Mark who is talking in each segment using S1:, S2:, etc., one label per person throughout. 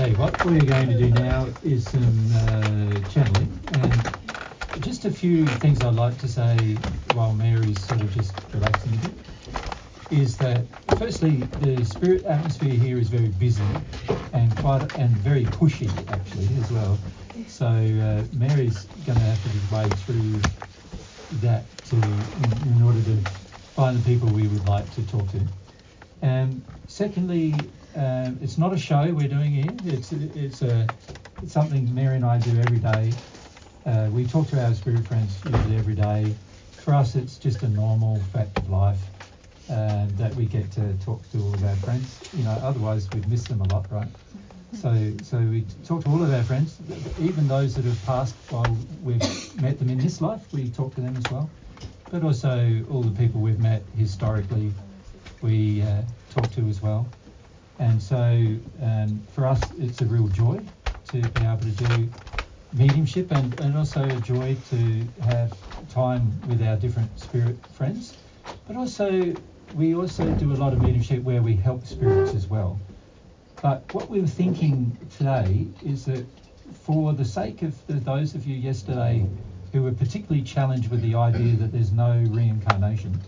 S1: Okay, what we're going to do now is some channeling, and just a few things I'd like to say while Mary's sort of just relaxing a bit, is that firstly the spirit atmosphere here is very busy and very pushy actually as well. So Mary's going to have to just wade through that in order to find the people we would like to talk to. Secondly, it's not a show we're doing here. It's something Mary and I do every day. We talk to our spirit friends usually every day. For us, it's just a normal fact of life that we get to talk to all of our friends. You know, otherwise we'd miss them a lot, right? So we talk to all of our friends, even those that have passed while we've met them in this life. We talk to them as well. But also all the people we've met historically, we talk to as well. And so for us, it's a real joy to be able to do mediumship, and also a joy to have time with our different spirit friends. But also, we also do a lot of mediumship where we help spirits as well. But what we were thinking today is that for the sake of those of you yesterday who were particularly challenged with the idea that there's no reincarnation,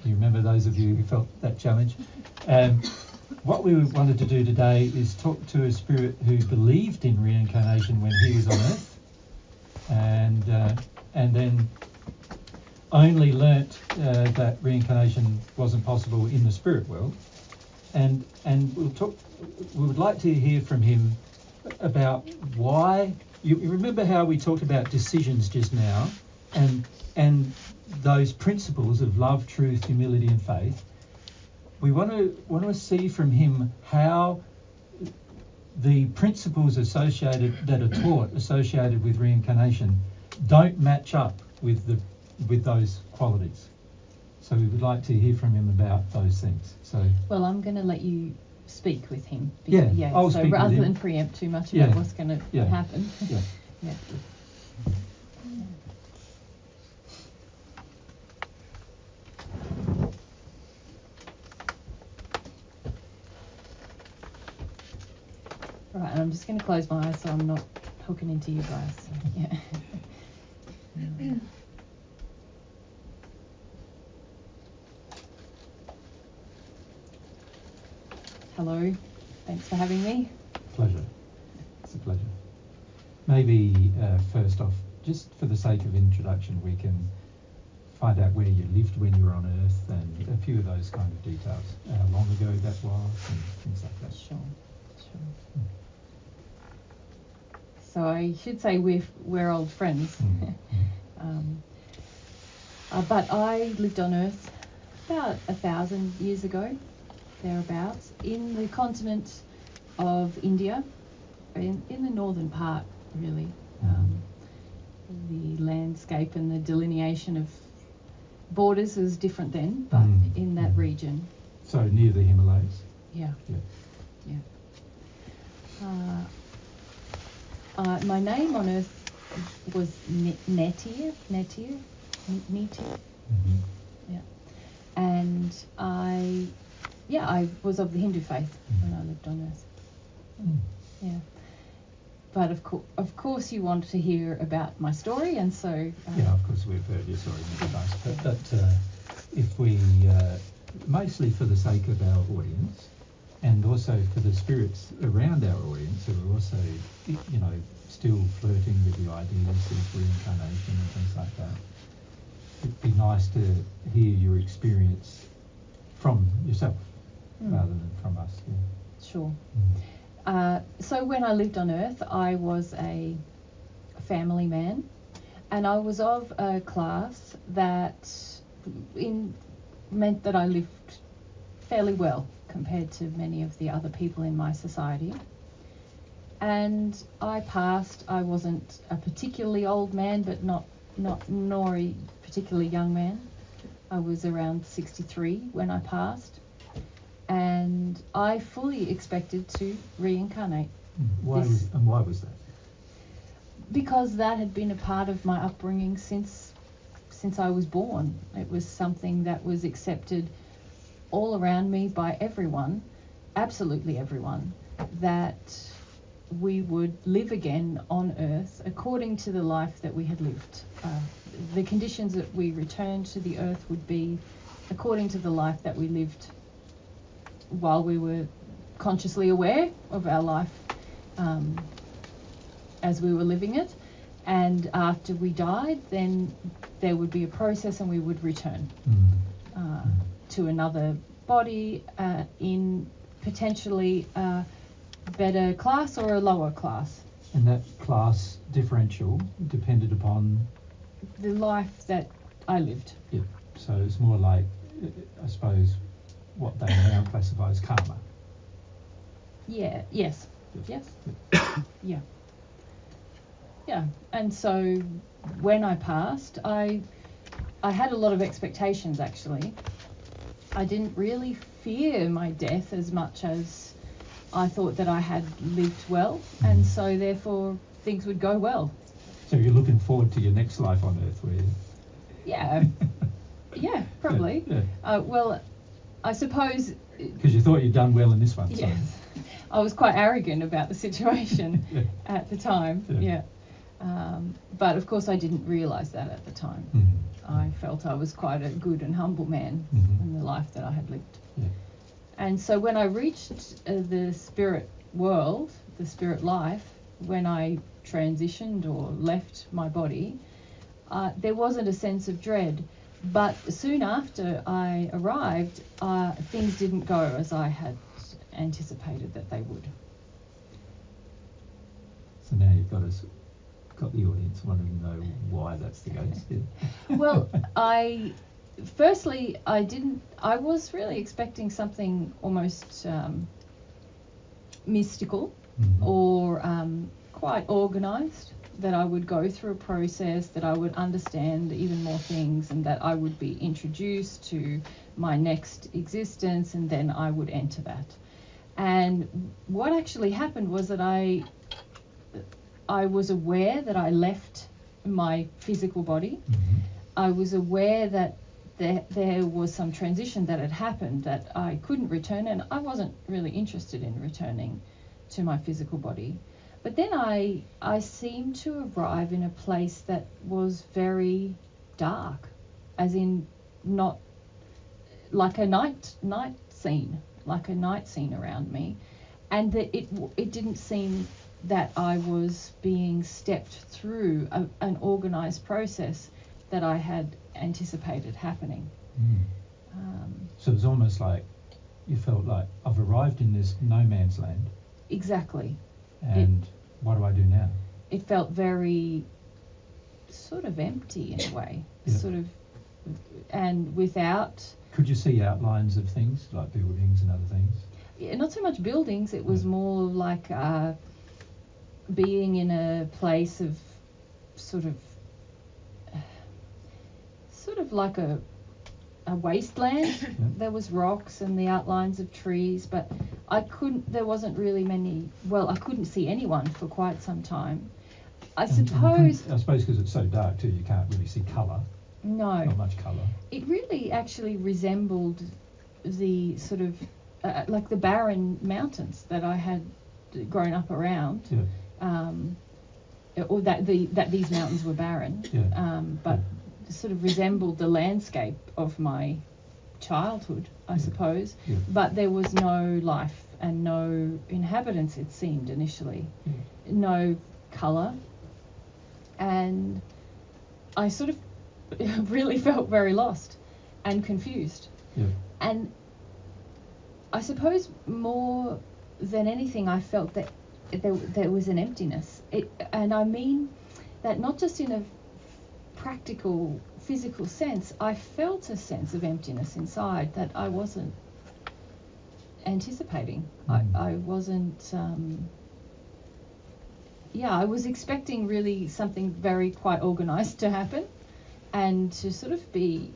S1: you remember those of you who felt that challenge? What we wanted to do today is talk to a spirit who believed in reincarnation when he was on Earth, and then only learnt that reincarnation wasn't possible in the spirit world, and we would like to hear from him about why. You remember how we talked about decisions just now, and those principles of love, truth, humility, and faith. We want to see from him how the principles that are taught associated with reincarnation don't match up with those qualities. So we would like to hear from him about those things. So
S2: I'm going to let you speak with him.
S1: I'll
S2: so
S1: speak
S2: rather
S1: with him.
S2: than preempt too much about what's going to happen.
S1: Yeah.
S2: Right, and I'm just going to close my eyes so I'm not hooking into you guys. So, yeah. Hello, thanks for having me.
S1: Pleasure. It's a pleasure. Maybe first off, just for the sake of introduction, we can find out where you lived when you were on Earth and a few of those kind of details. How long ago that was and things like that.
S2: Sure. So I should say we're old friends. But I lived on Earth about 1,000 years ago, thereabouts, in the continent of India, in the northern part, really. The landscape and the delineation of borders was different then, but in that region.
S1: So near the Himalayas?
S2: Yeah. My name on Earth was Netir. Yeah. And I was of the Hindu faith when I lived on Earth. Yeah. But of course you want to hear about my story, and so...
S1: of course we've heard your story many times, but if we, mostly for the sake of our audience, and also for the spirits around our audience who are also, still flirting with the ideas of reincarnation and things like that, it'd be nice to hear your experience from yourself rather than from us. Yeah.
S2: Sure. So when I lived on Earth, I was a family man, and I was of a class that meant that I lived fairly well compared to many of the other people in my society. And I wasn't a particularly old man, but nor a particularly young man. I was around 63 when I passed. And I fully expected to reincarnate.
S1: Why was that?
S2: Because that had been a part of my upbringing since I was born. It was something that was accepted all around me by everyone, absolutely everyone that we would live again on earth according to the life that we had lived. The conditions that we returned to the earth would be according to the life that we lived while we were consciously aware of our life as we were living it. And after we died, then there would be a process and we would return to another body in potentially a better class or a lower class.
S1: And that class differential depended upon
S2: the life that I lived.
S1: Yeah. So it's more like, I suppose, what they now classify as karma.
S2: Yeah. Yes.
S1: Yeah.
S2: Yes. Yeah. Yeah. And so when I passed, I had a lot of expectations, actually. I didn't really fear my death as much as I thought that I had lived well, and so therefore things would go well.
S1: So you're looking forward to your next life on Earth, were you?
S2: Yeah. Yeah, probably.
S1: Yeah.
S2: Well, I suppose...
S1: Because you thought you'd done well in this one.
S2: Yes. So. I was quite arrogant about the situation
S1: yeah.
S2: at the time. Yeah. But of course I didn't realise that at the time.
S1: Mm-hmm.
S2: I felt I was quite a good and humble man in the life that I had lived.
S1: Yeah.
S2: And so when I reached the spirit world, the spirit life, when I transitioned or left my body, there wasn't a sense of dread. But soon after I arrived, things didn't go as I had anticipated that they would.
S1: So now you've got the audience wanting to know why that's the case. Yeah.
S2: Well, I was really expecting something almost mystical or quite organised, that I would go through a process, that I would understand even more things, and that I would be introduced to my next existence, and then I would enter that. And what actually happened was that I was aware that I left my physical body. I was aware that there was some transition that had happened, that I couldn't return, and I wasn't really interested in returning to my physical body. But then I seemed to arrive in a place that was very dark, as in not like a night scene, like a night scene around me, and that it didn't seem that I was being stepped through an organised process that I had anticipated happening.
S1: So it was almost like you felt like, I've arrived in this no man's land.
S2: Exactly.
S1: And what do I do now?
S2: It felt very sort of empty in a way, sort of, and without...
S1: Could you see outlines of things, like buildings and other things?
S2: Yeah, not so much buildings, it was more like being in a place of sort of like a wasteland. There was rocks and the outlines of trees, but I couldn't see anyone for quite some time. I suppose
S1: because it's so dark too, you can't really see colour.
S2: No.
S1: Not much colour.
S2: It really actually resembled the sort of like the barren mountains that I had grown up around. Or that these mountains were barren. But sort of resembled the landscape of my childhood, I suppose. But there was no life and no inhabitants, it seemed initially. No colour. And I sort of really felt very lost and confused. And I suppose more than anything, I felt that there was an emptiness. And I mean that not just in a practical, physical sense. I felt a sense of emptiness inside that I wasn't anticipating. I wasn't... I was expecting really something very quite organised to happen, and to sort of be...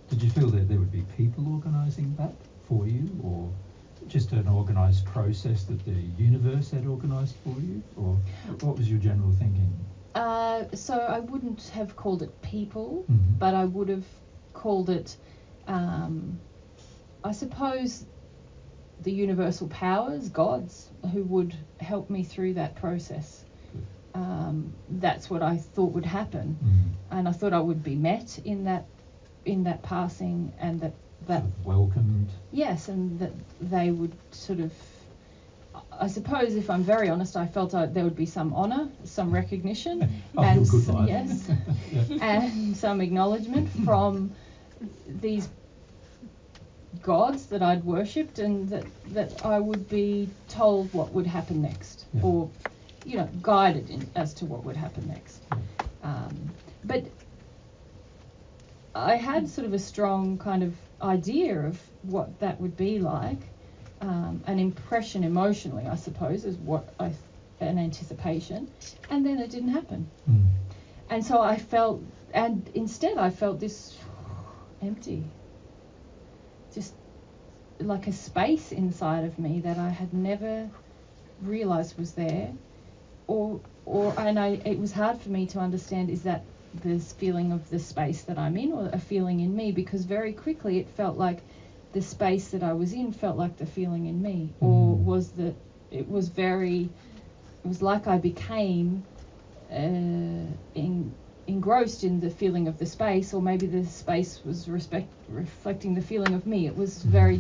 S1: Did you feel that there would be people organising that for you, or just an organised process that the universe had organised for you, or what was your general thinking?
S2: So I wouldn't have called it people, but I would have called it, I suppose, the universal powers, gods, who would help me through that process. That's what I thought would happen, and I thought I would be met in that passing, and that
S1: sort of welcomed.
S2: Yes, and that they would sort of, I suppose, if I'm very honest, I felt there would be some honour, some recognition, and
S1: good life.
S2: Yes,
S1: Yeah.
S2: and some acknowledgement from these gods that I'd worshipped, and that I would be told what would happen next,
S1: Yeah.
S2: or guided as to what would happen next. But I had sort of a strong kind of idea of what that would be like, an impression emotionally, I suppose, is an anticipation, and then it didn't happen. And so instead I felt this empty, just like a space inside of me that I had never realised was there, it was hard for me to understand, is that this feeling of the space that I'm in, or a feeling in me? Because very quickly it felt like the space that I was in felt like the feeling in me, or it was like I became engrossed in the feeling of the space, or maybe the space was reflecting the feeling of me. It was very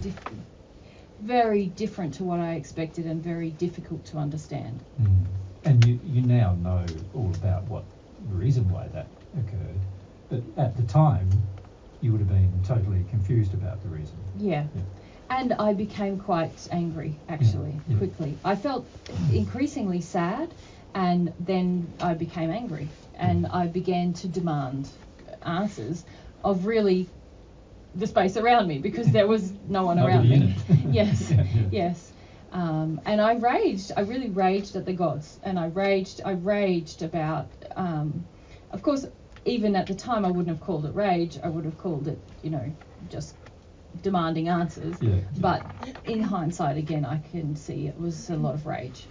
S2: different to what I expected, and very difficult to understand.
S1: And you now know all about what the reason why that occurred, but at the time you would have been totally confused about the reason.
S2: Yeah. And I became quite angry, actually, quickly. I felt increasingly sad, and then I became angry, and I began to demand answers of really the space around me, because there was no one around me. Yes, yes. And I really raged at the gods, and I raged about, of course, even at the time I wouldn't have called it rage, I would have called it, just demanding answers. But in hindsight, again, I can see it was a lot of rage.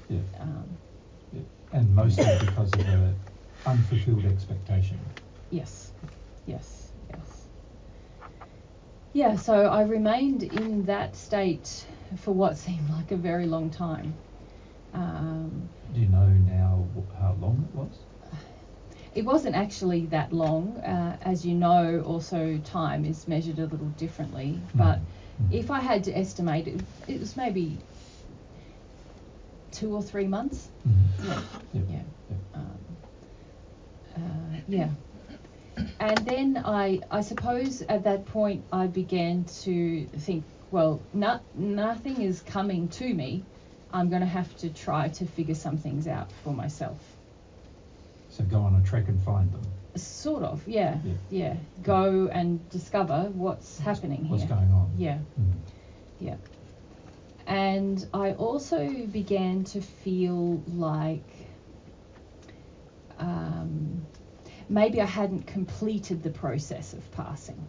S1: And mostly because of an unfulfilled expectation.
S2: Yes. Yeah, so I remained in that state for what seemed like a very long time.
S1: Do you know now how long it was?
S2: It wasn't actually that long. As you know, also time is measured a little differently. But if I had to estimate, it was maybe 2 or 3 months. And then I suppose at that point I began to think, well, nothing is coming to me. I'm going to have to try to figure some things out for myself.
S1: So go on a trek and find them.
S2: Sort of, yeah. Go and discover what's happening here.
S1: What's going on.
S2: Yeah. And I also began to feel like maybe I hadn't completed the process of passing.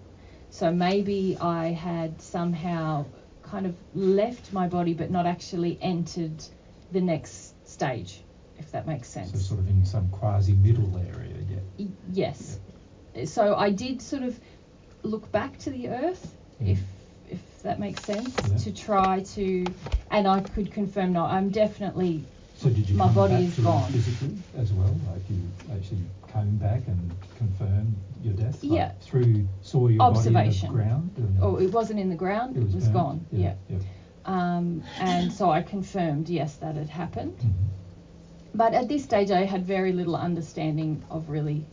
S2: So maybe I had somehow kind of left my body but not actually entered the next stage, if that makes sense.
S1: So sort of in some quasi-middle area,
S2: Yes. So I did sort of look back to the earth, if that makes sense, to try to, and I could confirm, no, I'm definitely,
S1: so did you
S2: my
S1: come
S2: body
S1: back
S2: is
S1: to
S2: gone.
S1: Physically as well? Like you actually came back and confirmed your death?
S2: Yeah.
S1: Saw your
S2: Observation.
S1: body in the ground?
S2: Oh, it wasn't in the ground, it was
S1: burnt?
S2: gone.
S1: Yeah.
S2: And so I confirmed, yes, that had happened. But at this stage I had very little understanding of really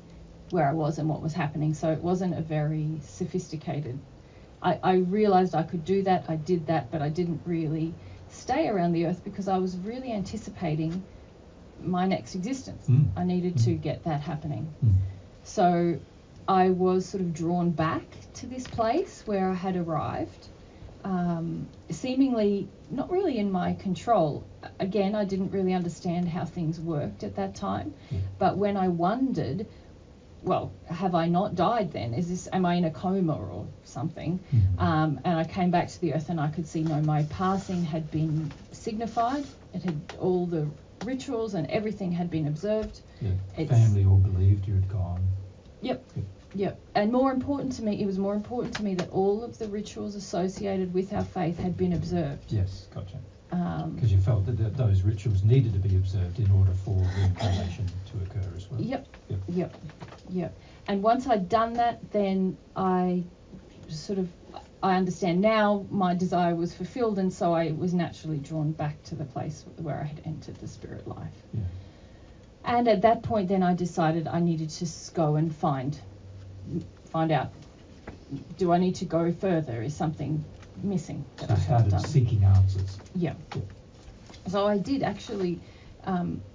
S2: where I was and what was happening, so it wasn't a very sophisticated. I realised I could do that, I did that, but I didn't really stay around the earth because I was really anticipating my next existence. I needed to get that happening. So I was sort of drawn back to this place where I had arrived, seemingly not really in my control. Again, I didn't really understand how things worked at that time, but when I wondered, well, have I not died then? Am I in a coma or something? And I came back to the earth and I could see, no, my passing had been signified. It had, all the rituals and everything had been observed.
S1: Family all believed you had gone.
S2: Yep. Yep. And more important to me, it was more important to me that all of the rituals associated with our faith had been observed.
S1: Yes, gotcha. Because you felt that those rituals needed to be observed in order for reincarnation to occur as well.
S2: Yep. And once I'd done that, then I understand now my desire was fulfilled, and so I was naturally drawn back to the place where I had entered the spirit life.
S1: Yeah.
S2: And at that point, then I decided I needed to go and find out, do I need to go further? Is something missing that
S1: So
S2: I
S1: you
S2: haven't
S1: started
S2: done?
S1: seeking answers.
S2: Yeah. So I did actually,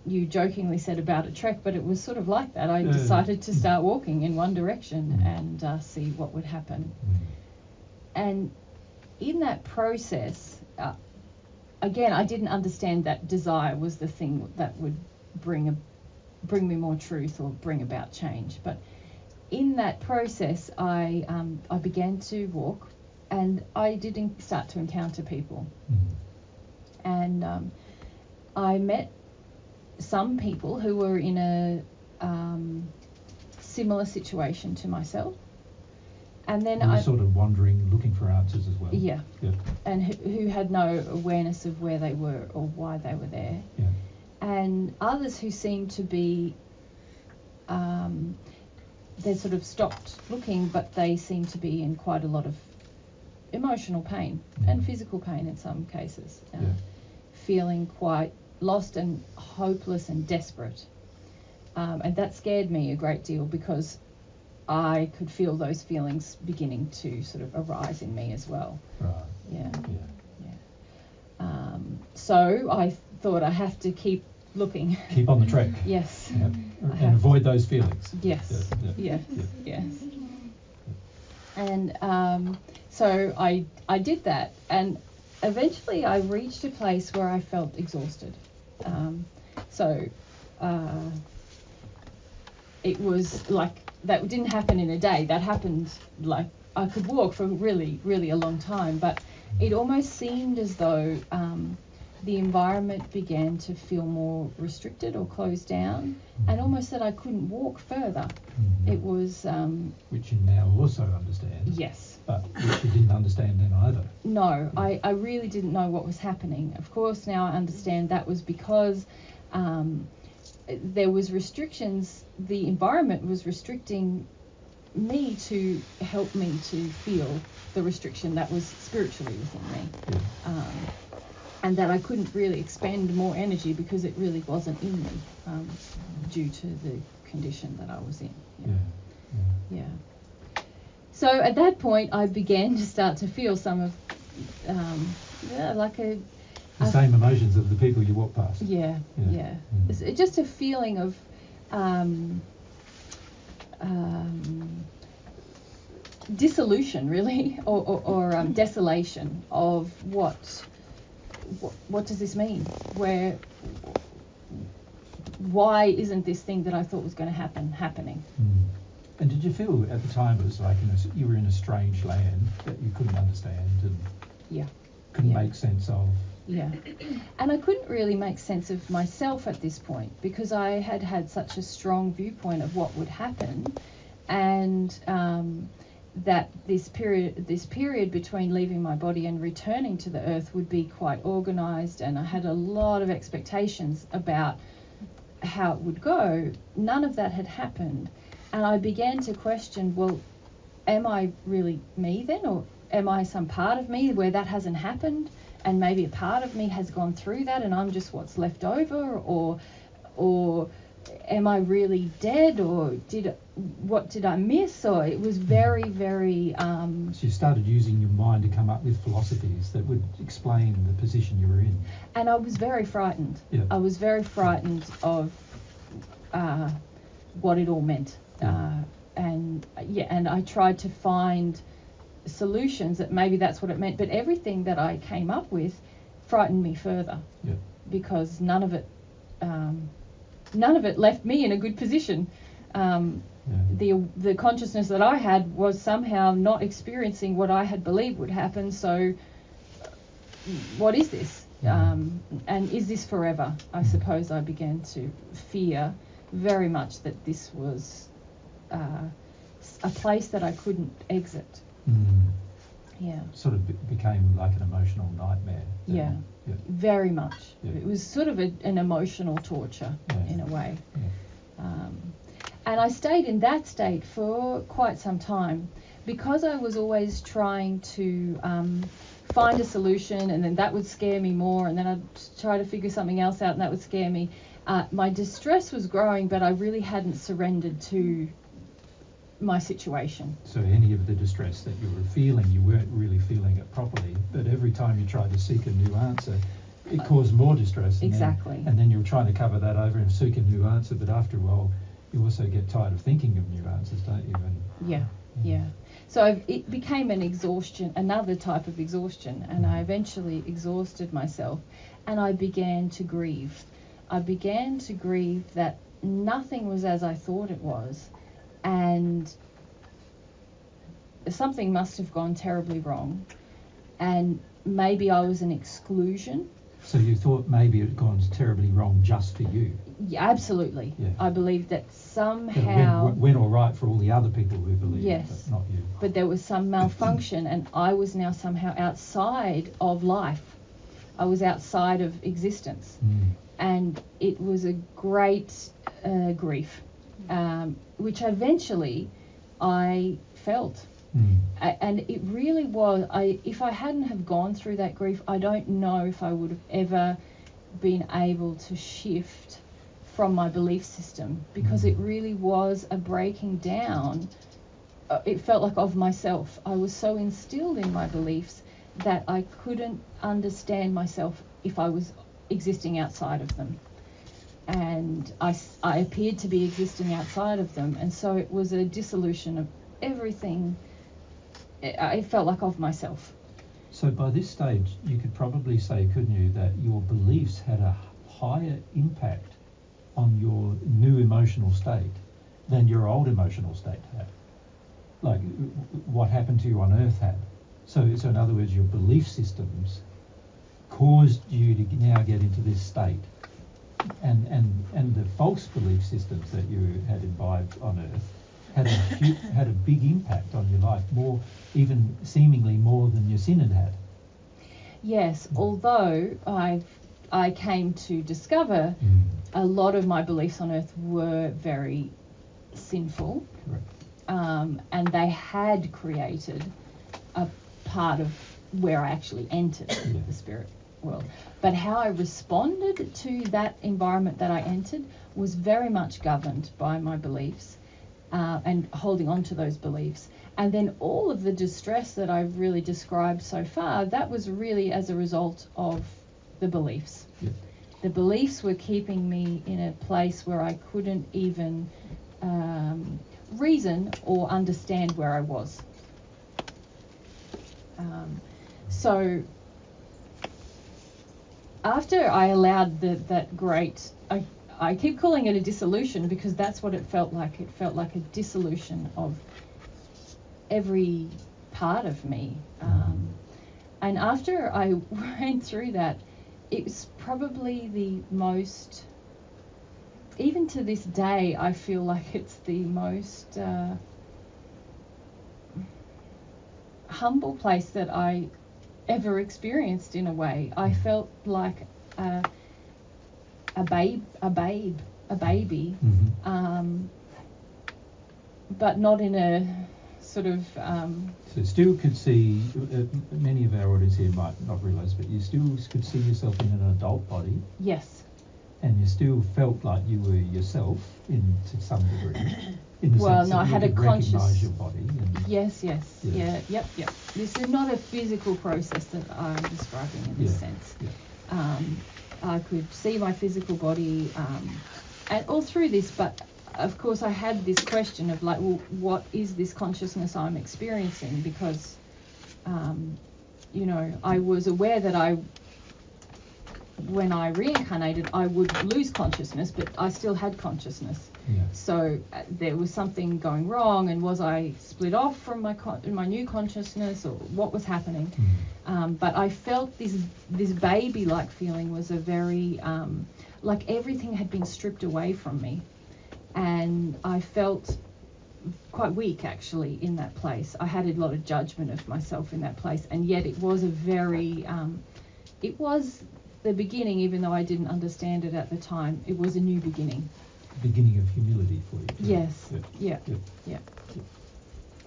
S2: you jokingly said about a trek, but it was sort of like that. I decided to start walking in one direction and see what would happen. And in that process, again, I didn't understand that desire was the thing that would bring me more truth or bring about change. But in that process, I began to walk, and I did start to encounter people. And I met some people who were in a similar situation to myself. And then
S1: you were sort of wandering, looking for answers as well.
S2: Yeah. And who had no awareness of where they were or why they were there.
S1: Yeah.
S2: And others who seemed to be, they sort of stopped looking, but they seemed to be in quite a lot of emotional pain and physical pain in some cases, feeling quite lost and hopeless and desperate. And that scared me a great deal because I could feel those feelings beginning to sort of arise in me as well.
S1: Right.
S2: Yeah. So I thought I have to keep looking.
S1: Keep on the track.
S2: Yes.
S1: Yep. And avoid those feelings.
S2: Yes. Yes. And so I did that, and eventually I reached a place where I felt exhausted. It was like, that didn't happen in a day. That happened, like, I could walk for really, really a long time, but it almost seemed as though the environment began to feel more restricted or closed down, and almost that I couldn't walk further. It was...
S1: which you now also understand.
S2: Yes.
S1: But which you didn't understand then either.
S2: No, I really didn't know what was happening. Of course, now I understand that was because there was restrictions. The environment was restricting me to help me to feel the restriction that was spiritually within me. And that I couldn't really expend more energy because it really wasn't in me due to the condition that I was in. Yeah. So at that point, I began to start to feel some of, like the
S1: same emotions of the people you walk past.
S2: Yeah. It's just a feeling of dissolution, really, or desolation of what does this mean? Why isn't this thing that I thought was going to happen happening?
S1: And did you feel at the time it was like you were in a strange land that you couldn't understand and couldn't make sense of?
S2: Yeah. And I couldn't really make sense of myself at this point because I had such a strong viewpoint of what would happen, and that this period between leaving my body and returning to the earth would be quite organized, and I had a lot of expectations about how it would go. None of that had happened, and I began to question, well, am I really me then, or am I some part of me where that hasn't happened, and maybe a part of me has gone through that and I'm just what's left over, or am I really dead, or what did I miss? Or it was very, very...
S1: So you started using your mind to come up with philosophies that would explain the position you were in.
S2: And I was very frightened. Yeah. I was very frightened of what it all meant. And I tried to find solutions that maybe that's what it meant, but everything that I came up with frightened me further. Yeah. Because none of it left me in a good position. The consciousness that I had was somehow not experiencing what I had believed would happen. So, what is this? And is this forever? I suppose I began to fear very much that this was a place that I couldn't exit. Yeah.
S1: Sort of became like an emotional nightmare.
S2: Yeah. Very much.
S1: Yeah.
S2: It was sort of an emotional torture in a way.
S1: Yeah.
S2: And I stayed in that state for quite some time because I was always trying to find a solution, and then that would scare me more, and then I'd try to figure something else out and that would scare me. My distress was growing, but I really hadn't surrendered to my situation.
S1: So any of the distress that you were feeling, you weren't really feeling it properly, but every time you tried to seek a new answer, it caused more distress.
S2: Exactly.
S1: And then you were trying to cover that over and seek a new answer, but after a while you also get tired of thinking of new answers, don't you? And,
S2: yeah. So it became another type of exhaustion, and I eventually exhausted myself, and I began to grieve. I began to grieve that nothing was as I thought it was, and something must have gone terribly wrong, and maybe I was an exclusion.
S1: So you thought maybe it had gone terribly wrong just for you?
S2: Yeah, absolutely.
S1: Yeah.
S2: I believe that somehow...
S1: It went all right for all the other people who believed
S2: yes,
S1: it, but not you.
S2: But there was some malfunction, and I was now somehow outside of life. I was outside of existence. And it was a great grief, which eventually I felt. And it really was, if I hadn't have gone through that grief, I don't know if I would have ever been able to shift from my belief system, because it really was a breaking down. It felt like of myself. I was so instilled in my beliefs that I couldn't understand myself if I was existing outside of them. And I appeared to be existing outside of them, and so it was a dissolution of everything. It felt like of myself.
S1: So by this stage, you could probably say, couldn't you, that your beliefs had a higher impact on your new emotional state than your old emotional state had? Like what happened to you on Earth had. So in other words, your belief systems caused you to now get into this state. And the false belief systems that you had imbibed on Earth had a big impact on your life, even seemingly more than your sin had had.
S2: Yes, although I came to discover a lot of my beliefs on Earth were very sinful.
S1: Correct.
S2: And they had created a part of where I actually entered the spirit world. But how I responded to that environment that I entered was very much governed by my beliefs and holding on to those beliefs. And then all of the distress that I've really described so far, that was really as a result of the beliefs.
S1: Yeah.
S2: The beliefs were keeping me in a place where I couldn't even reason or understand where I was. So after I allowed that great, I keep calling it a dissolution because that's what it felt like. It felt like a dissolution of every part of me. And after I went through that, it was probably the most, even to this day, I feel like it's the most humble place that I ever experienced in a way. I felt like a baby, but not in a sort of...
S1: So still could see, many of our audience here might not realise, but you still could see yourself in an adult body.
S2: Yes.
S1: And you still felt like you were yourself to some degree. In the
S2: well,
S1: sense
S2: no,
S1: that
S2: I
S1: you
S2: had a
S1: could
S2: conscious...
S1: recognise your body. And
S2: Yes.
S1: Yeah.
S2: Yep. This is not a physical process that I'm describing in this sense.
S1: Yeah.
S2: I could see my physical body, and all through this, but of course I had this question of like, well, what is this consciousness I'm experiencing? Because, I was aware that when I reincarnated, I would lose consciousness, but I still had consciousness.
S1: Yeah.
S2: So there was something going wrong, and was I split off from my new consciousness, or what was happening? But I felt this baby-like feeling was a very, like everything had been stripped away from me, and I felt quite weak actually in that place. I had a lot of judgment of myself in that place, and yet it was a very, it was the beginning, even though I didn't understand it at the time. It was a new beginning.
S1: Beginning of humility for you.
S2: Yes.
S1: Yeah.
S2: Yeah.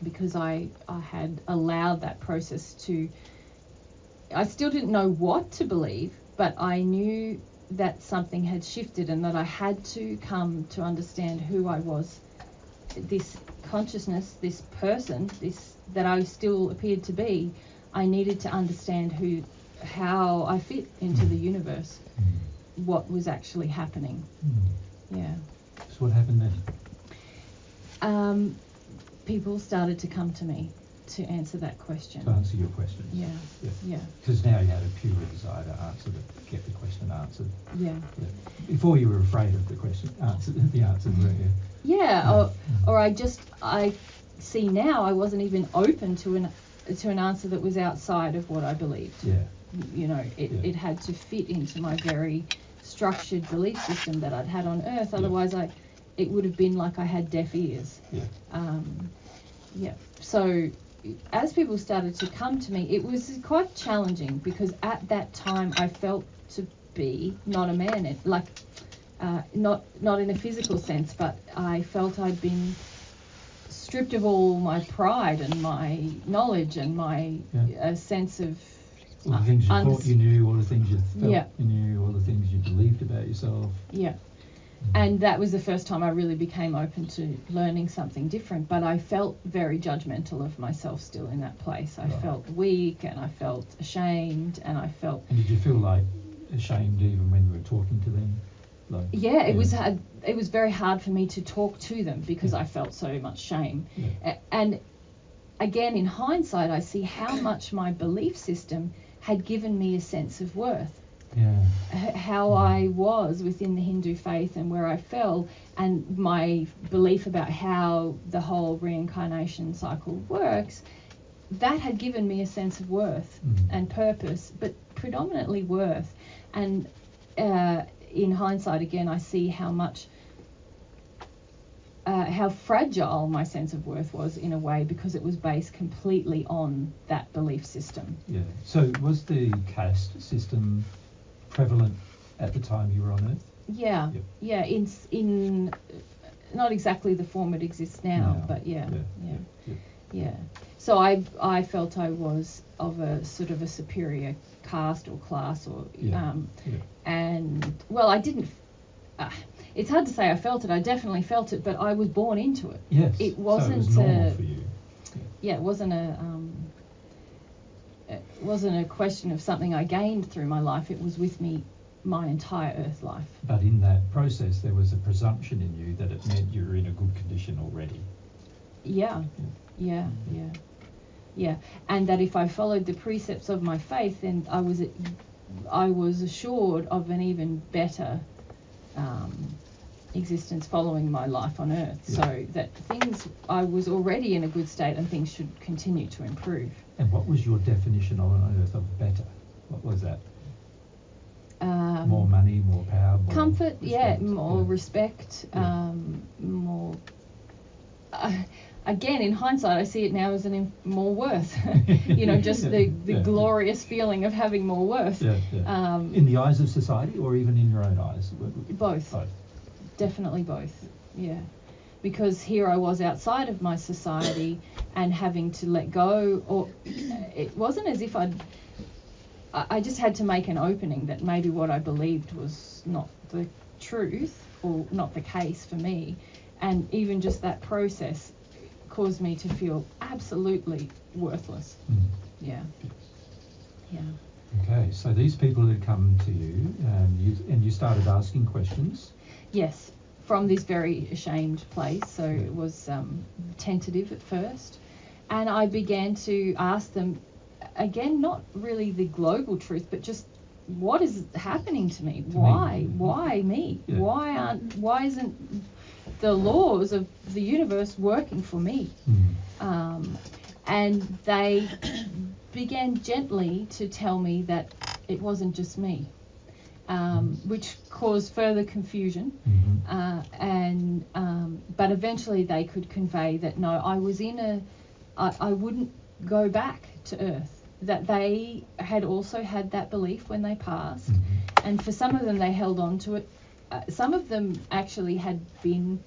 S2: Because I had allowed that process to. I still didn't know what to believe, but I knew that something had shifted and that I had to come to understand who I was. This consciousness, this person, this that I still appeared to be, I needed to understand how I fit into the universe, what was actually happening. Yeah.
S1: So what happened then?
S2: People started to come to me to answer that question.
S1: To answer your questions.
S2: Yeah.
S1: Because now you had a pure desire to get the question answered.
S2: Yeah.
S1: Before you were afraid of the question answered, the answer, weren't you?
S2: Yeah. Or I see now I wasn't even open to an answer that was outside of what I believed.
S1: Yeah.
S2: You know, it had to fit into my very structured belief system that I'd had on Earth. Otherwise, it would have been like I had deaf ears.
S1: Yeah.
S2: So as people started to come to me, it was quite challenging because at that time I felt to be not a man, not in a physical sense, but I felt I'd been stripped of all my pride and my knowledge and my sense of
S1: all the things you thought you knew, all the things you felt you knew, all the things you believed about yourself.
S2: Yeah. And that was the first time I really became open to learning something different. But I felt very judgmental of myself still in that place. I felt weak and I felt ashamed and I felt...
S1: And did you feel like ashamed even when you were talking to them?
S2: It was very hard for me to talk to them because I felt so much shame. And again, in hindsight, I see how much my belief system had given me a sense of worth. How I was within the Hindu faith and where I fell, and my belief about how the whole reincarnation cycle works, that had given me a sense of worth and purpose, but predominantly worth. And in hindsight, again, I see how much how fragile my sense of worth was in a way, because it was based completely on that belief system.
S1: So was the caste system prevalent at the time you were on Earth? In not exactly the form it exists now, but so I felt I was of a sort of a superior caste or class, or and well, I didn't it's hard to say I felt it. I definitely felt it, but I was born into it. It wasn't so it was normal for you.
S2: It wasn't a question of something I gained through my life. It was with me my entire Earth life.
S1: But in that process, there was a presumption in you that it meant you were in a good condition already.
S2: Yeah. And that if I followed the precepts of my faith, then I was assured of an even better existence following my life on Earth. So that I was already in a good state and things should continue to improve.
S1: And what was your definition on Earth of better? What was that? More money, more power, more
S2: comfort,
S1: respect,
S2: more respect, more... again, in hindsight, I see it now as more worth. Just the glorious feeling of having more worth.
S1: In the eyes of society, or even in your own eyes?
S2: Both. Definitely both, because here I was outside of my society and having to let go, or it wasn't as if I just had to make an opening that maybe what I believed was not the truth or not the case for me, and even just that process caused me to feel absolutely worthless.
S1: Okay, so these people had come to you, and you started asking questions.
S2: Yes, from this very ashamed place. So it was tentative at first. And I began to ask them, again, not really the global truth, but just what is happening to me? Why me? Why isn't the laws of the universe working for me? And they began gently to tell me that it wasn't just me. which caused further confusion. But eventually they could convey that no, I wouldn't go back to Earth. That they had also had that belief when they passed, and for some of them they held on to it. Some of them actually had been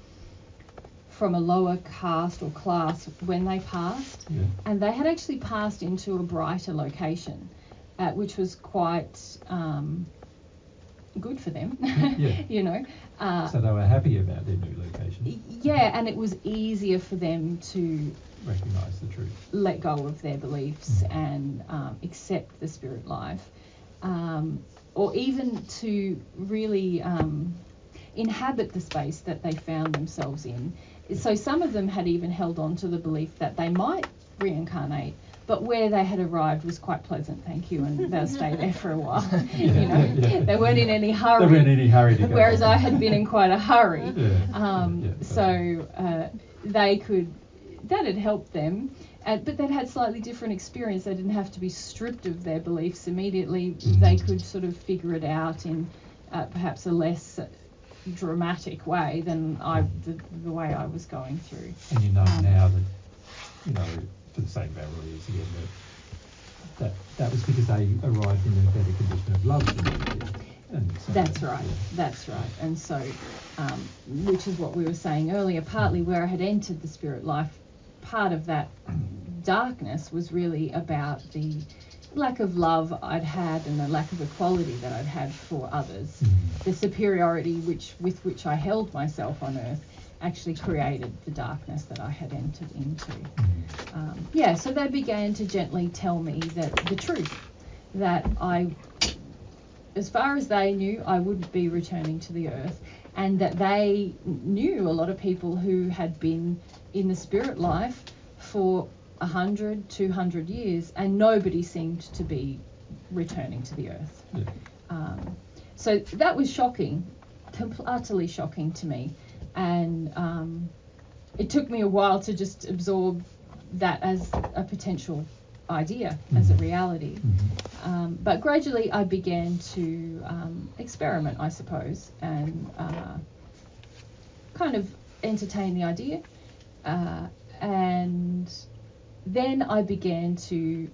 S2: from a lower caste or class when they passed, and they had actually passed into a brighter location, which was quite good for them. You know.
S1: So they were happy about their new location.
S2: Yeah, and it was easier for them to
S1: recognise the truth,
S2: let go of their beliefs and accept the spirit life, or even to really inhabit the space that they found themselves in. So some of them had even held on to the belief that they might reincarnate, but where they had arrived was quite pleasant, thank you, and they'll stay there for a while. They weren't in any hurry.
S1: They weren't in any hurry to go.
S2: Whereas I had been in quite a hurry. So they could. That had helped them, but they'd had slightly different experience. They didn't have to be stripped of their beliefs immediately. They could sort of figure it out in perhaps a less dramatic way than the way I was going through.
S1: And you know now that, for the sake of our lawyers again, that was because they arrived in a better condition of love than you did. And so,
S2: that's right. And so, which is what we were saying earlier, partly where I had entered the spirit life, part of that darkness was really about the lack of love I'd had and the lack of equality that I'd had for others. The superiority with which I held myself on earth actually created the darkness that I had entered into. So they began to gently tell me that the truth, that as far as they knew, I wouldn't be returning to the earth, and that they knew a lot of people who had been in the spirit life for 100, 200 years, and nobody seemed to be returning to the earth. So that was shocking, utterly shocking to me, and it took me a while to just absorb that as a potential idea, as a reality. But gradually I began to experiment, I suppose, and kind of entertain the idea. And then I began to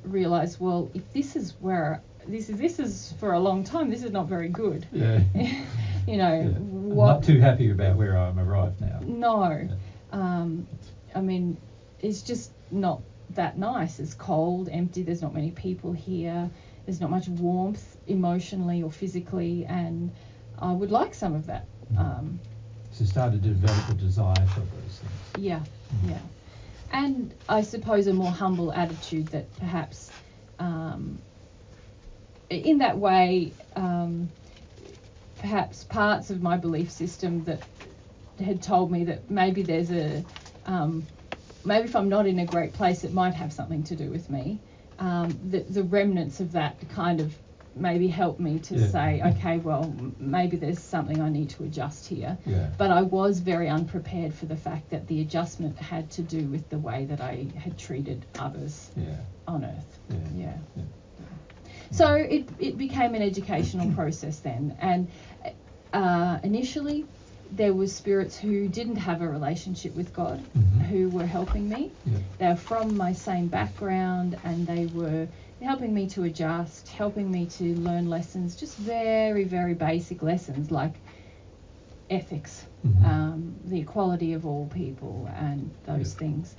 S2: realise, well, if this is where this is for a long time, this is not very good.
S1: I'm not too happy about where I'm arrived now.
S2: No. I mean, it's just not that nice. It's cold, empty, there's not many people here, there's not much warmth emotionally or physically, and I would like some of that.
S1: So started to develop a desire for those things.
S2: Yeah. And I suppose a more humble attitude that perhaps in that way perhaps parts of my belief system that had told me that maybe there's maybe if I'm not in a great place, it might have something to do with me. The remnants of that kind of maybe helped me to say, okay, well, maybe there's something I need to adjust here. But I was very unprepared for the fact that the adjustment had to do with the way that I had treated others on Earth. So it became an educational process then. And initially, there was spirits who didn't have a relationship with God who were helping me. They were from my same background, and they were helping me to adjust, helping me to learn lessons, just very, very basic lessons like ethics, the equality of all people and those things.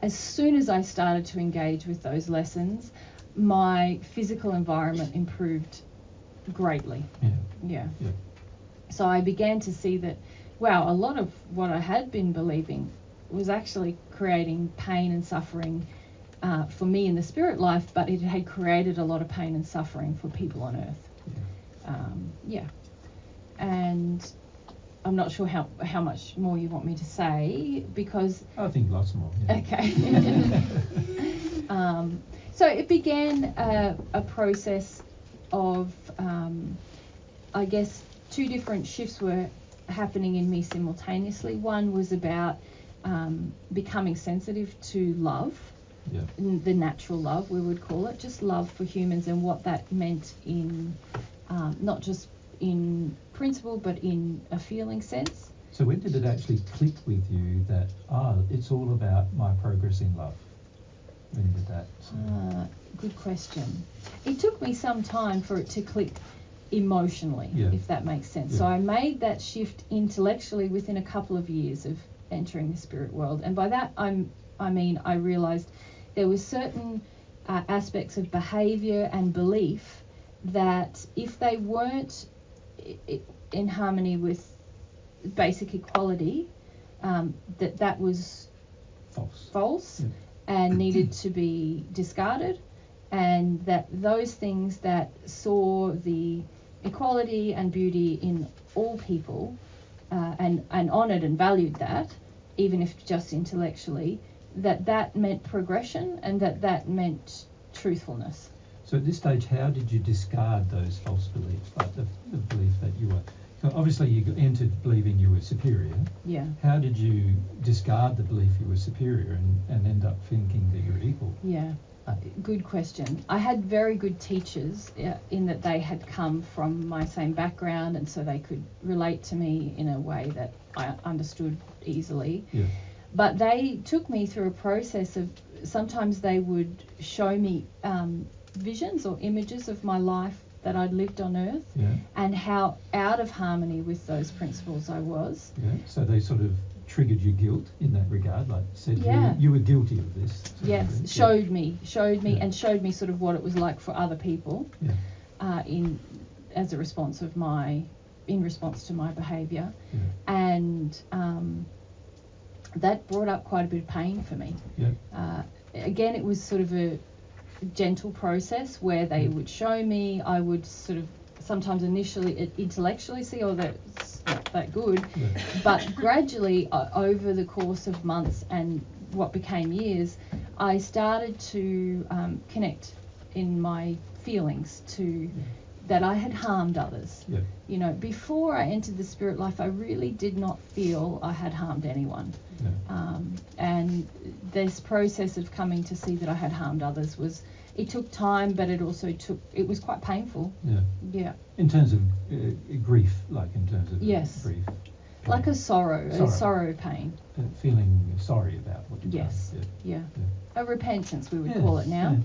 S2: As soon as I started to engage with those lessons, my physical environment improved greatly. So I began to see that, wow, a lot of what I had been believing was actually creating pain and suffering for me in the spirit life, but it had created a lot of pain and suffering for people on Earth. And I'm not sure how much more you want me to say, because...
S1: I think lots more.
S2: Okay. So it began a process of, I guess, two different shifts were happening in me simultaneously. One was about becoming sensitive to love, the natural love, we would call it, just love for humans, and what that meant in not just in principle, but in a feeling sense.
S1: So when did it actually click with you that, it's all about my progress in love? When did that?
S2: Good question. It took me some time for it to click emotionally, if that makes sense.
S1: Yeah.
S2: So I made that shift intellectually within a couple of years of entering the spirit world. And by that, I mean I realised there were certain aspects of behaviour and belief that if they weren't in harmony with basic equality, that was false
S1: Yeah.
S2: and needed to be discarded, and that those things that saw the equality and beauty in all people and honoured and valued that, even if just intellectually, that meant progression and that meant truthfulness.
S1: So at this stage, how did you discard those false beliefs, like the belief that you were... So obviously you entered believing you were superior.
S2: Yeah.
S1: How did you discard the belief you were superior and end up thinking that you're equal?
S2: Yeah, good question. I had very good teachers in that they had come from my same background, and so they could relate to me in a way that I understood easily.
S1: Yeah.
S2: But they took me through a process of, sometimes they would show me visions or images of my life that I'd lived on earth, and how out of harmony with those principles I was.
S1: Yeah. So they sort of triggered your guilt in that regard, like said
S2: Yeah.
S1: you were guilty of this.
S2: Yes, showed me and showed me sort of what it was like for other people, in response to my behaviour, and that brought up quite a bit of pain for me. Again, it was sort of a gentle process where they would show me. I would sort of sometimes initially intellectually see, that's not that good, but gradually over the course of months and what became years, I started to connect in my feelings to that I had harmed others. You know, before I entered the spirit life, I really did not feel I had harmed anyone. And this process of coming to see that I had harmed others it took time, but it was quite painful.
S1: In terms of grief, like in terms of grief.
S2: Like a sorrow pain.
S1: Feeling sorry about what you've
S2: done. A repentance, we would call it now.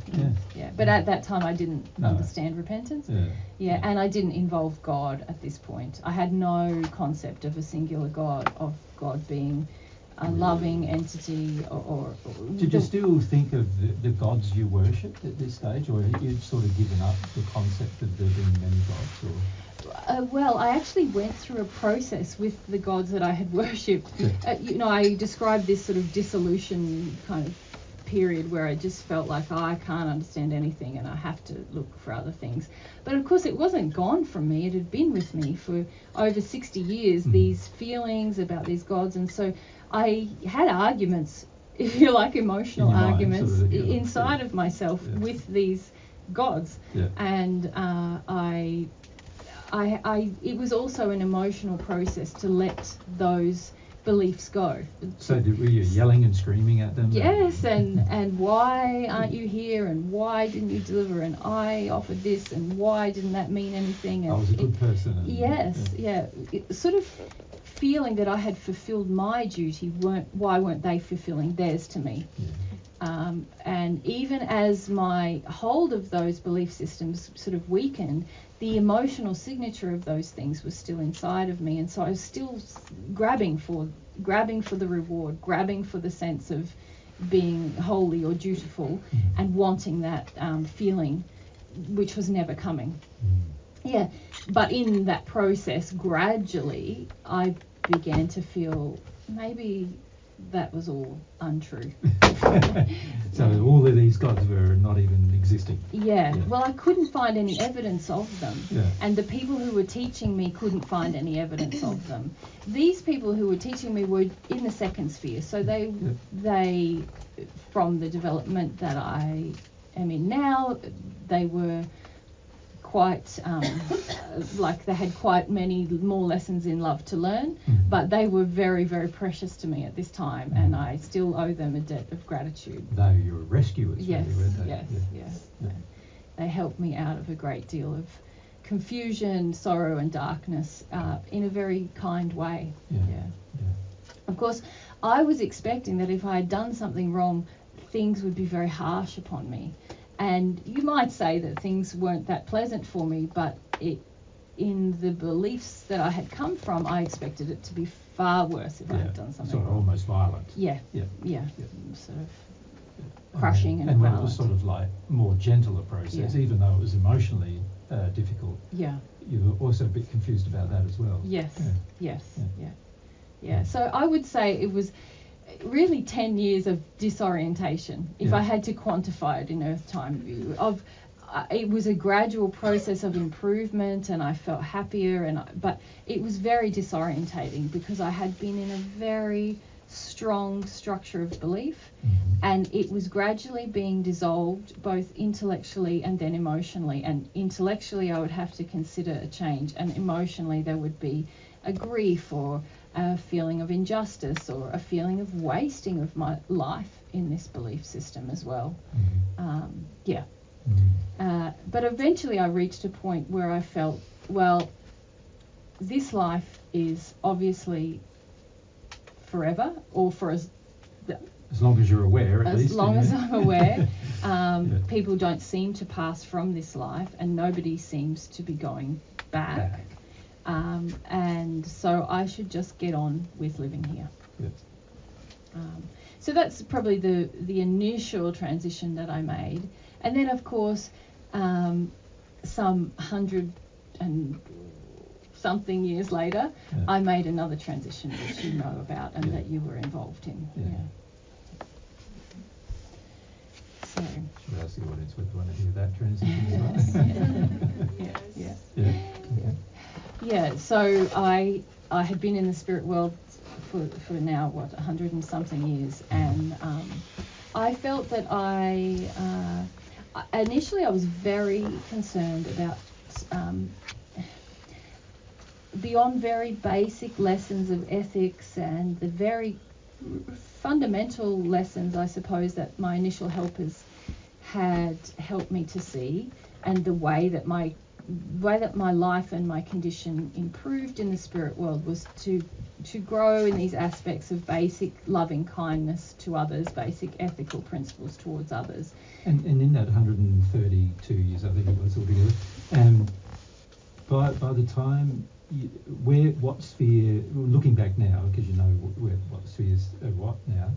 S2: But at that time I didn't understand repentance. And I didn't involve God at this point. I had no concept of a singular God, of God being a loving entity, or
S1: did you still think of the gods you worshipped at this stage, or you'd sort of given up the concept of there being many gods? Or
S2: well, I actually went through a process with the gods that I had worshipped. I described this sort of dissolution kind of period where I just felt like I can't understand anything and I have to look for other things. But of course it wasn't gone from me. It had been with me for over 60 years, these feelings about these gods. And so I had arguments, if you like, emotional arguments inside of myself with these gods. And it was also an emotional process to let those beliefs go.
S1: So were you yelling and screaming at them?
S2: Yes, and why aren't you here, and why didn't you deliver, and I offered this, and why didn't that mean anything? And
S1: I was a good person.
S2: It sort of feeling that I had fulfilled my duty, why weren't they fulfilling theirs to me? And even as my hold of those belief systems sort of weakened, the emotional signature of those things was still inside of me, and so I was still grabbing for the reward, grabbing for the sense of being holy or dutiful, and wanting that feeling, which was never coming. But in that process, gradually, I began to feel maybe that was all untrue.
S1: So all of these gods were not even existing.
S2: Well, I couldn't find any evidence of them, and the people who were teaching me couldn't find any evidence of them. These people who were teaching me were in the second sphere, so they from the development that I am in now, they were quite like they had quite many more lessons in love to learn, but they were very, very precious to me at this time, and I still owe them a debt of gratitude.
S1: They were rescuers,
S2: yes,
S1: really, weren't they?
S2: Yes. They helped me out of a great deal of confusion, sorrow, and darkness in a very kind way. Yeah. Of course, I was expecting that if I had done something wrong, things would be very harsh upon me. And you might say that things weren't that pleasant for me, but in the beliefs that I had come from, I expected it to be far worse if I had done something
S1: sort of
S2: wrong.
S1: almost violent.
S2: Yeah. Sort of crushing and
S1: when
S2: violent.
S1: it was sort of like more gentler process, even though it was emotionally difficult.
S2: Yeah.
S1: You were also a bit confused about that as well.
S2: Yes. So I would say it was really 10 years of disorientation, if I had to quantify it in Earth time. It was a gradual process of improvement, and I felt happier, but it was very disorientating because I had been in a very strong structure of belief, and it was gradually being dissolved both intellectually and then emotionally. And intellectually I would have to consider a change, and emotionally there would be a grief or a feeling of injustice or a feeling of wasting of my life in this belief system as well. But eventually I reached a point where I felt, well, this life is obviously forever, or for as
S1: long as you're aware, at least.
S2: As long as I'm aware. People don't seem to pass from this life, and nobody seems to be going back. And so I should just get on with living here. So that's probably the initial transition that I made. And then, of course, some 100 and something years later, I made another transition, which you know about and that you were involved in. So.
S1: Should I ask the audience whether they want to hear that transition as well?
S2: So I had been in the spirit world for now, 100 and something years, and I felt that initially I was very concerned about beyond very basic lessons of ethics and the very fundamental lessons, I suppose, that my initial helpers had helped me to see, and the way that my life and my condition improved in the spirit world was to grow in these aspects of basic loving kindness to others, basic ethical principles towards others.
S1: And in that 132 years, I think it was altogether, by the time, what sphere, looking back now, because you know what spheres are what now,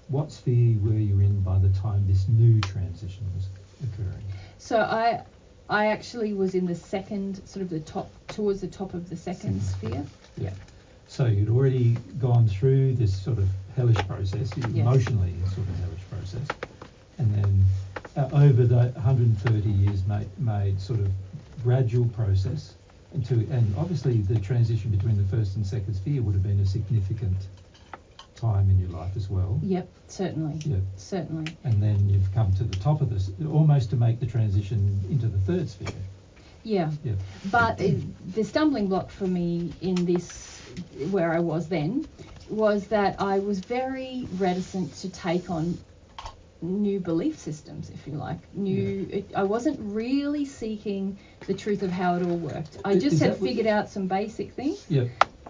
S1: what sphere were you in by the time this new transition was occurring?
S2: So I actually was in the second, sort of the top, towards the top of the second sphere.
S1: So you'd already gone through this sort of hellish process, emotionally sort of hellish process, and then over the 130 years made sort of gradual process, and obviously the transition between the first and second sphere would have been a significant time in your life as well.
S2: Yep, certainly. Certainly.
S1: And then you've come to the top of this, almost to make the transition into the third sphere. But the stumbling block for me in this, where I was then, was that I was very reticent to take on new belief systems, if you like. I wasn't really seeking the truth of how it all worked. I just had figured out some basic things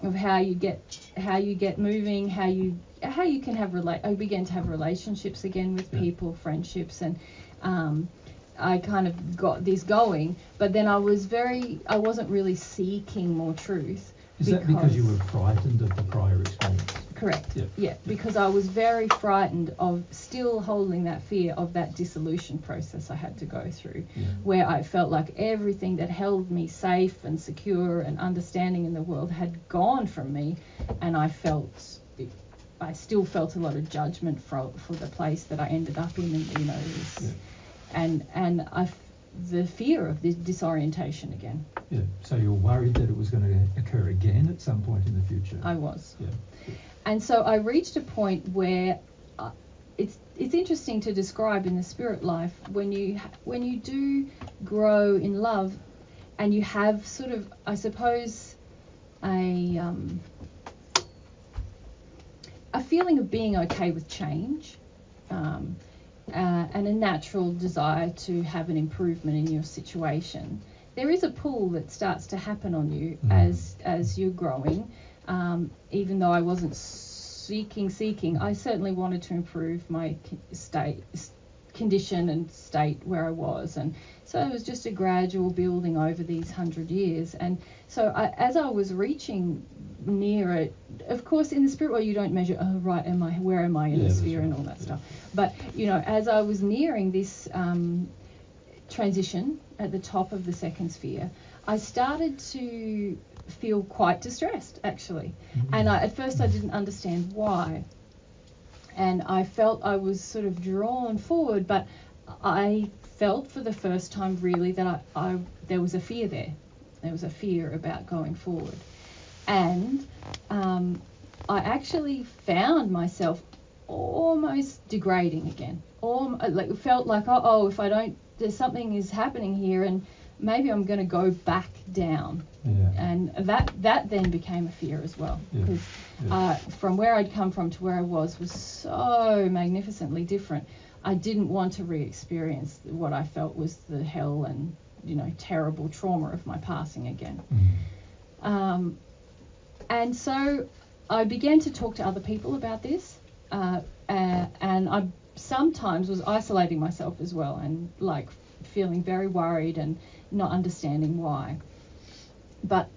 S1: of how you get moving, how you can have I began to have relationships again with people, friendships, and I kind of got this going, but then I wasn't really seeking more truth. Is that because you were frightened of the prior experience?
S2: Correct. Because I was very frightened of still holding that fear of that dissolution process I had to go through, where I felt like everything that held me safe and secure and understanding in the world had gone from me, and I still felt a lot of judgment for the place that I ended up in, and the fear of this disorientation again.
S1: So you're worried that it was going to occur again at some point in the future?
S2: I was. And so I reached a point where it's interesting to describe in the spirit life when you do grow in love, and you have sort of, I suppose, a feeling of being okay with change, and a natural desire to have an improvement in your situation. there is a pull that starts to happen on you as you're growing. Even though I wasn't seeking, I certainly wanted to improve my condition and state where I was, and so it was just a gradual building over these 100 years. And so as I was reaching near it, of course in the spirit world you don't measure, where am I in the sphere and all that stuff, but as I was nearing this transition at the top of the second sphere, I started to feel quite distressed actually. And at first I didn't understand why, and I felt I was sort of drawn forward, but I felt for the first time really that there was a fear there. There was a fear about going forward. And I actually found myself almost degrading again. It felt like, if I don't, there's something is happening here, and maybe I'm going to go back down. Yeah. And that then became a fear as well, because from where I'd come from to where I was so magnificently different. I didn't want to re-experience what I felt was the hell and terrible trauma of my passing again. And so I began to talk to other people about this, and I sometimes was isolating myself as well, and like feeling very worried and not understanding why. But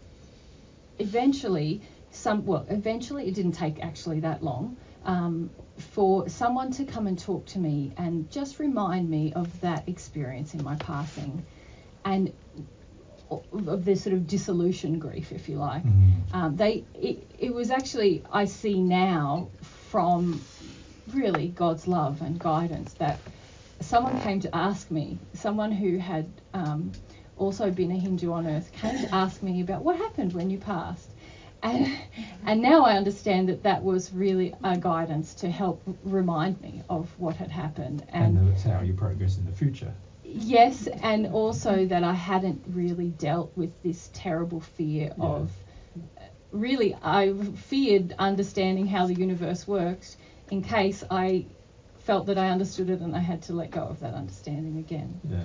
S2: eventually it didn't take actually that long for someone to come and talk to me and just remind me of that experience in my passing, and of this sort of dissolution grief, if you like. It was actually, I see now from really God's love and guidance, that someone came to ask me, someone who had also been a Hindu on earth, came to ask me about what happened when you passed. And now I understand that was really a guidance to help remind me of what had happened.
S1: And that's how you progress in the future.
S2: Yes, and also that I hadn't really dealt with this terrible fear of, really, I feared understanding how the universe works in case I felt that I understood it and I had to let go of that understanding again. Yeah.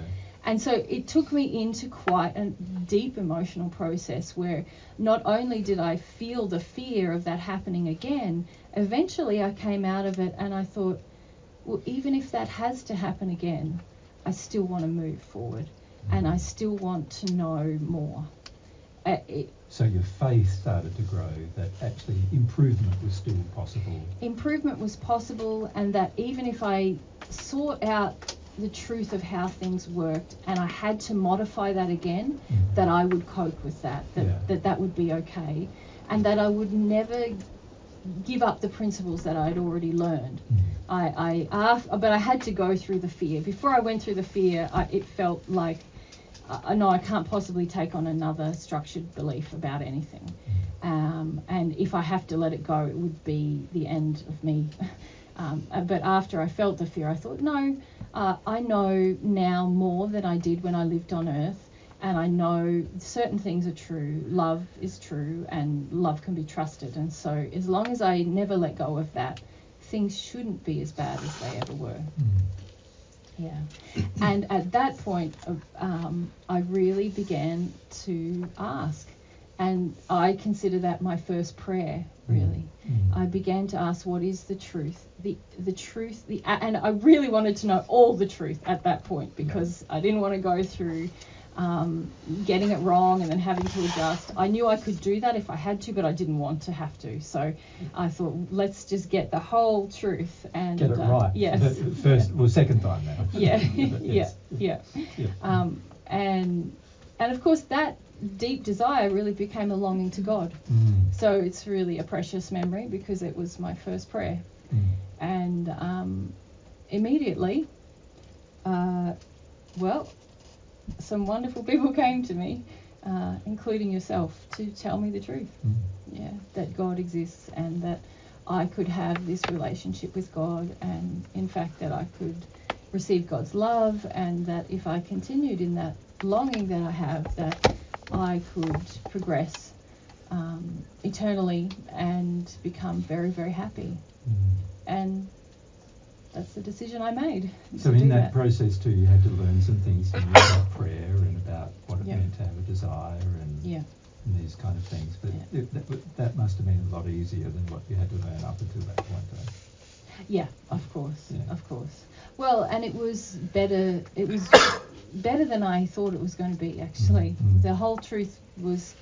S2: And so it took me into quite a deep emotional process where not only did I feel the fear of that happening again, eventually I came out of it and I thought, well, even if that has to happen again, I still want to move forward and I still want to know more.
S1: So your faith started to grow, that actually improvement was still possible.
S2: Improvement was possible, and that even if I sought out the truth of how things worked and I had to modify that again, that I would cope with that would be okay, and that I would never give up the principles that I'd already learned. But I had to go through the fear. Before I went through the fear, it felt like, no, I can't possibly take on another structured belief about anything. And if I have to let it go, it would be the end of me. But after I felt the fear, I thought, no, I know now more than I did when I lived on earth. And I know certain things are true, love is true, and love can be trusted. And so as long as I never let go of that, things shouldn't be as bad as they ever were. Yeah. And at that point, I really began to ask. And I consider that my first prayer, really. I began to ask, what is the truth? The truth, and I really wanted to know all the truth at that point, because I didn't want to go through getting it wrong and then having to adjust. I knew I could do that if I had to, but I didn't want to have to. So I thought, let's just get the whole truth and
S1: get it right.
S2: Yes.
S1: Second time now.
S2: Yeah. And of course that deep desire really became a longing to God. So it's really a precious memory because it was my first prayer. And immediately, some wonderful people came to me, including yourself, to tell me the truth. That God exists and that I could have this relationship with God, and in fact that I could receive God's love, and that if I continued in that longing that I have, that I could progress eternally and become very, very happy. And that's the decision I made.
S1: So in that process too, you had to learn some things about prayer and about what it
S2: Yeah.
S1: meant to have a desire and,
S2: Yeah.
S1: and these kind of things. But that must have been a lot easier than what you had to learn up until that point, though.
S2: Yeah, of course,
S1: Yeah.
S2: of course. Well, and it was better. It was better than I thought it was going to be. Actually, the whole truth was,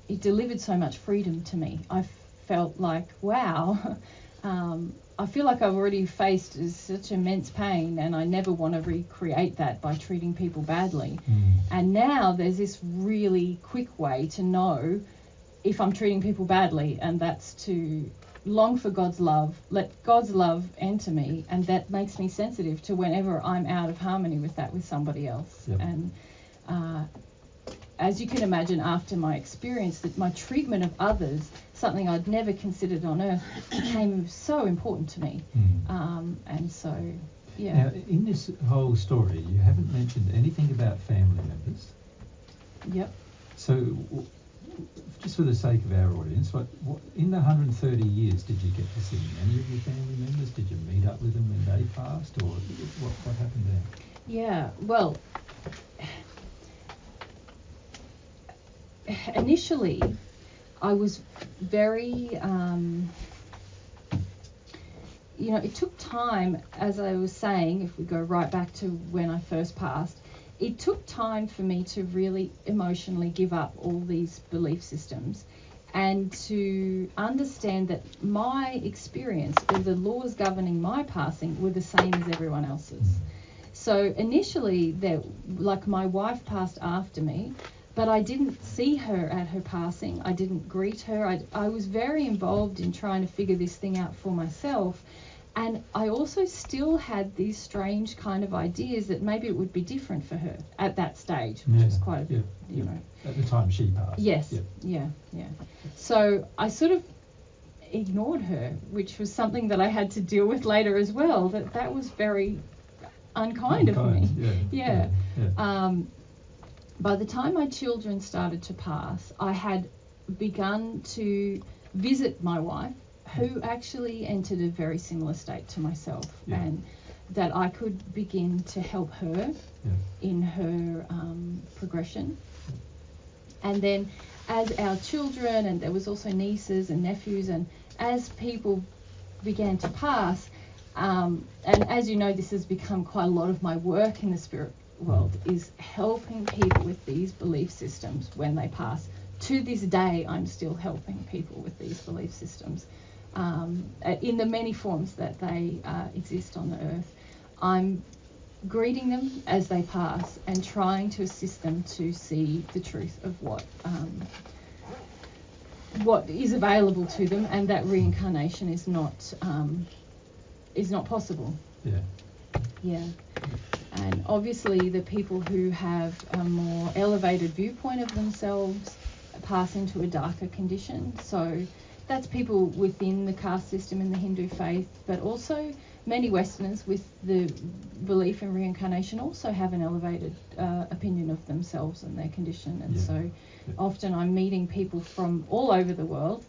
S2: it delivered so much freedom to me. I felt like, wow. I feel like I've already faced such immense pain, and I never want to recreate that by treating people badly. And now there's this really quick way to know if I'm treating people badly, and that's to long for God's love, let God's love enter me, and that makes me sensitive to whenever I'm out of harmony with that with somebody else.
S1: Yep.
S2: And as you can imagine, after my experience, that my treatment of others, something I'd never considered on earth, became so important to me. And so, yeah.
S1: Now, in this whole story, you haven't mentioned anything about family members.
S2: Yep.
S1: So, just for the sake of our audience, what in the 130 years did you get to see many of your family members? Did you meet up with them when they passed, or what happened there?
S2: Yeah, well, initially I was very, it took time, as I was saying, if we go right back to when I first passed, it took time for me to really emotionally give up all these belief systems and to understand that my experience or the laws governing my passing were the same as everyone else's. So initially, like my wife passed after me, but I didn't see her at her passing. I didn't greet her. I was very involved in trying to figure this thing out for myself. And I also still had these strange kind of ideas that maybe it would be different for her at that stage, which is quite a bit, you know.
S1: At the time she passed.
S2: Yes, yeah. So I sort of ignored her, which was something that I had to deal with later as well. That was very unkind of me. Yeah. By the time my children started to pass, I had begun to visit my wife, who actually entered a very similar state to myself, and that I could begin to help her in her progression. And then as our children, and there was also nieces and nephews, and as people began to pass, and as you know, this has become quite a lot of my work in the spirit world, is helping people with these belief systems when they pass. To this day, I'm still helping people with these belief systems. In the many forms that they exist on the earth. I'm greeting them as they pass and trying to assist them to see the truth of what is available to them, and that reincarnation is not possible. Yeah. And obviously the people who have a more elevated viewpoint of themselves pass into a darker condition. So that's people within the caste system in the Hindu faith, but also many Westerners with the belief in reincarnation also have an elevated opinion of themselves and their condition. And so often I'm meeting people from all over the world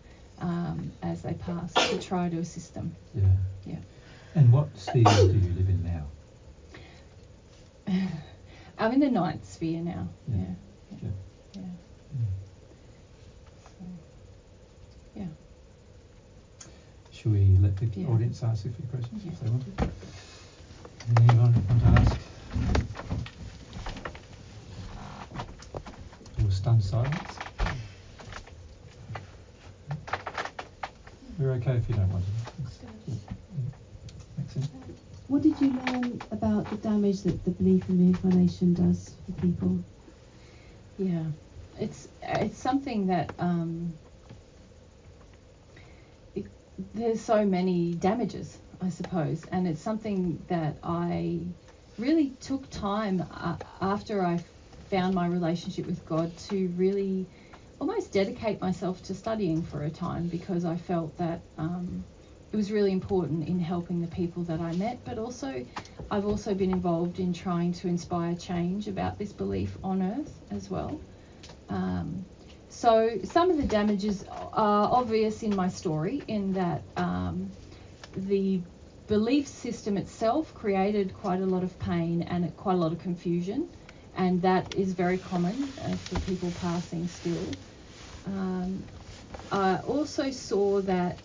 S2: as they pass to try to assist them. Yeah.
S1: And what sphere do you live in now?
S2: I'm in the 9th sphere now. Yeah.
S1: Shall we let the audience ask a few questions if they want to? Anyone want to ask? Or stunned silence? We're okay if you don't want to. Maxine?
S3: What did you learn about the damage that the belief in reincarnation does for people?
S2: Yeah, it's something that there's so many damages, I suppose, and it's something that I really took time after I found my relationship with God to really almost dedicate myself to studying for a time, because I felt that it was really important in helping the people that I met, but also I've also been involved in trying to inspire change about this belief on earth as well. So some of the damages are obvious in my story, in that the belief system itself created quite a lot of pain and quite a lot of confusion, and that is very common for people passing still. I also saw that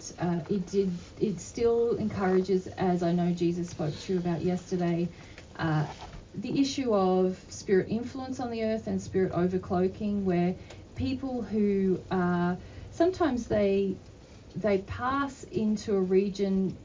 S2: it still encourages, as I know Jesus spoke to you about yesterday, the issue of spirit influence on the earth and spirit overcloaking, where people who sometimes they pass into a region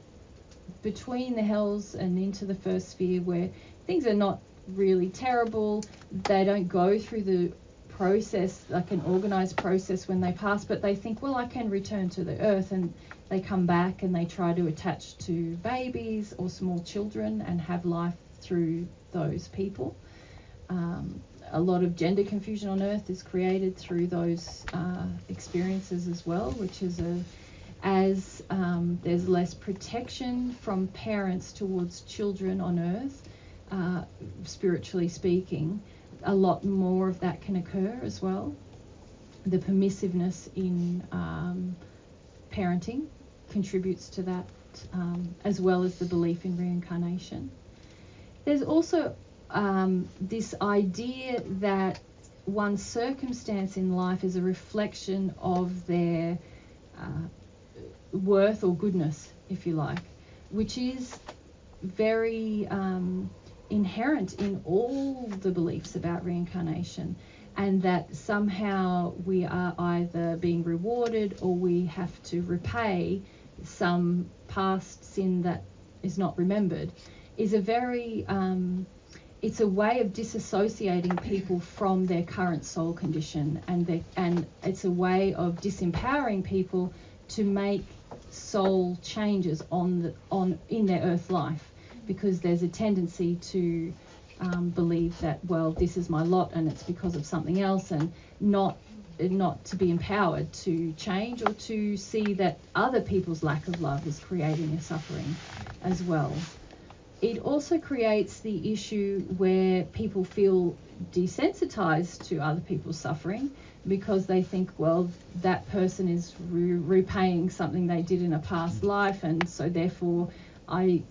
S2: between the hells and into the first sphere where things are not really terrible. They don't go through the process, like an organized process when they pass, but they think, well, I can return to the earth, and they come back and they try to attach to babies or small children and have life through those people. A lot of gender confusion on earth is created through those experiences as well, which is as there's less protection from parents towards children on earth, spiritually speaking, a lot more of that can occur as well. The permissiveness in parenting contributes to that, as well as the belief in reincarnation. There's also this idea that one's circumstance in life is a reflection of their worth or goodness, if you like, which is very inherent in all the beliefs about reincarnation, and that somehow we are either being rewarded or we have to repay some past sin that is not remembered, is a very it's a way of disassociating people from their current soul condition, and it's a way of disempowering people to make soul changes in their earth life, because there's a tendency to believe that, well, this is my lot and it's because of something else, and not to be empowered to change or to see that other people's lack of love is creating a suffering as well. It also creates the issue where people feel desensitized to other people's suffering, because they think, well, that person is repaying something they did in a past life, and so therefore I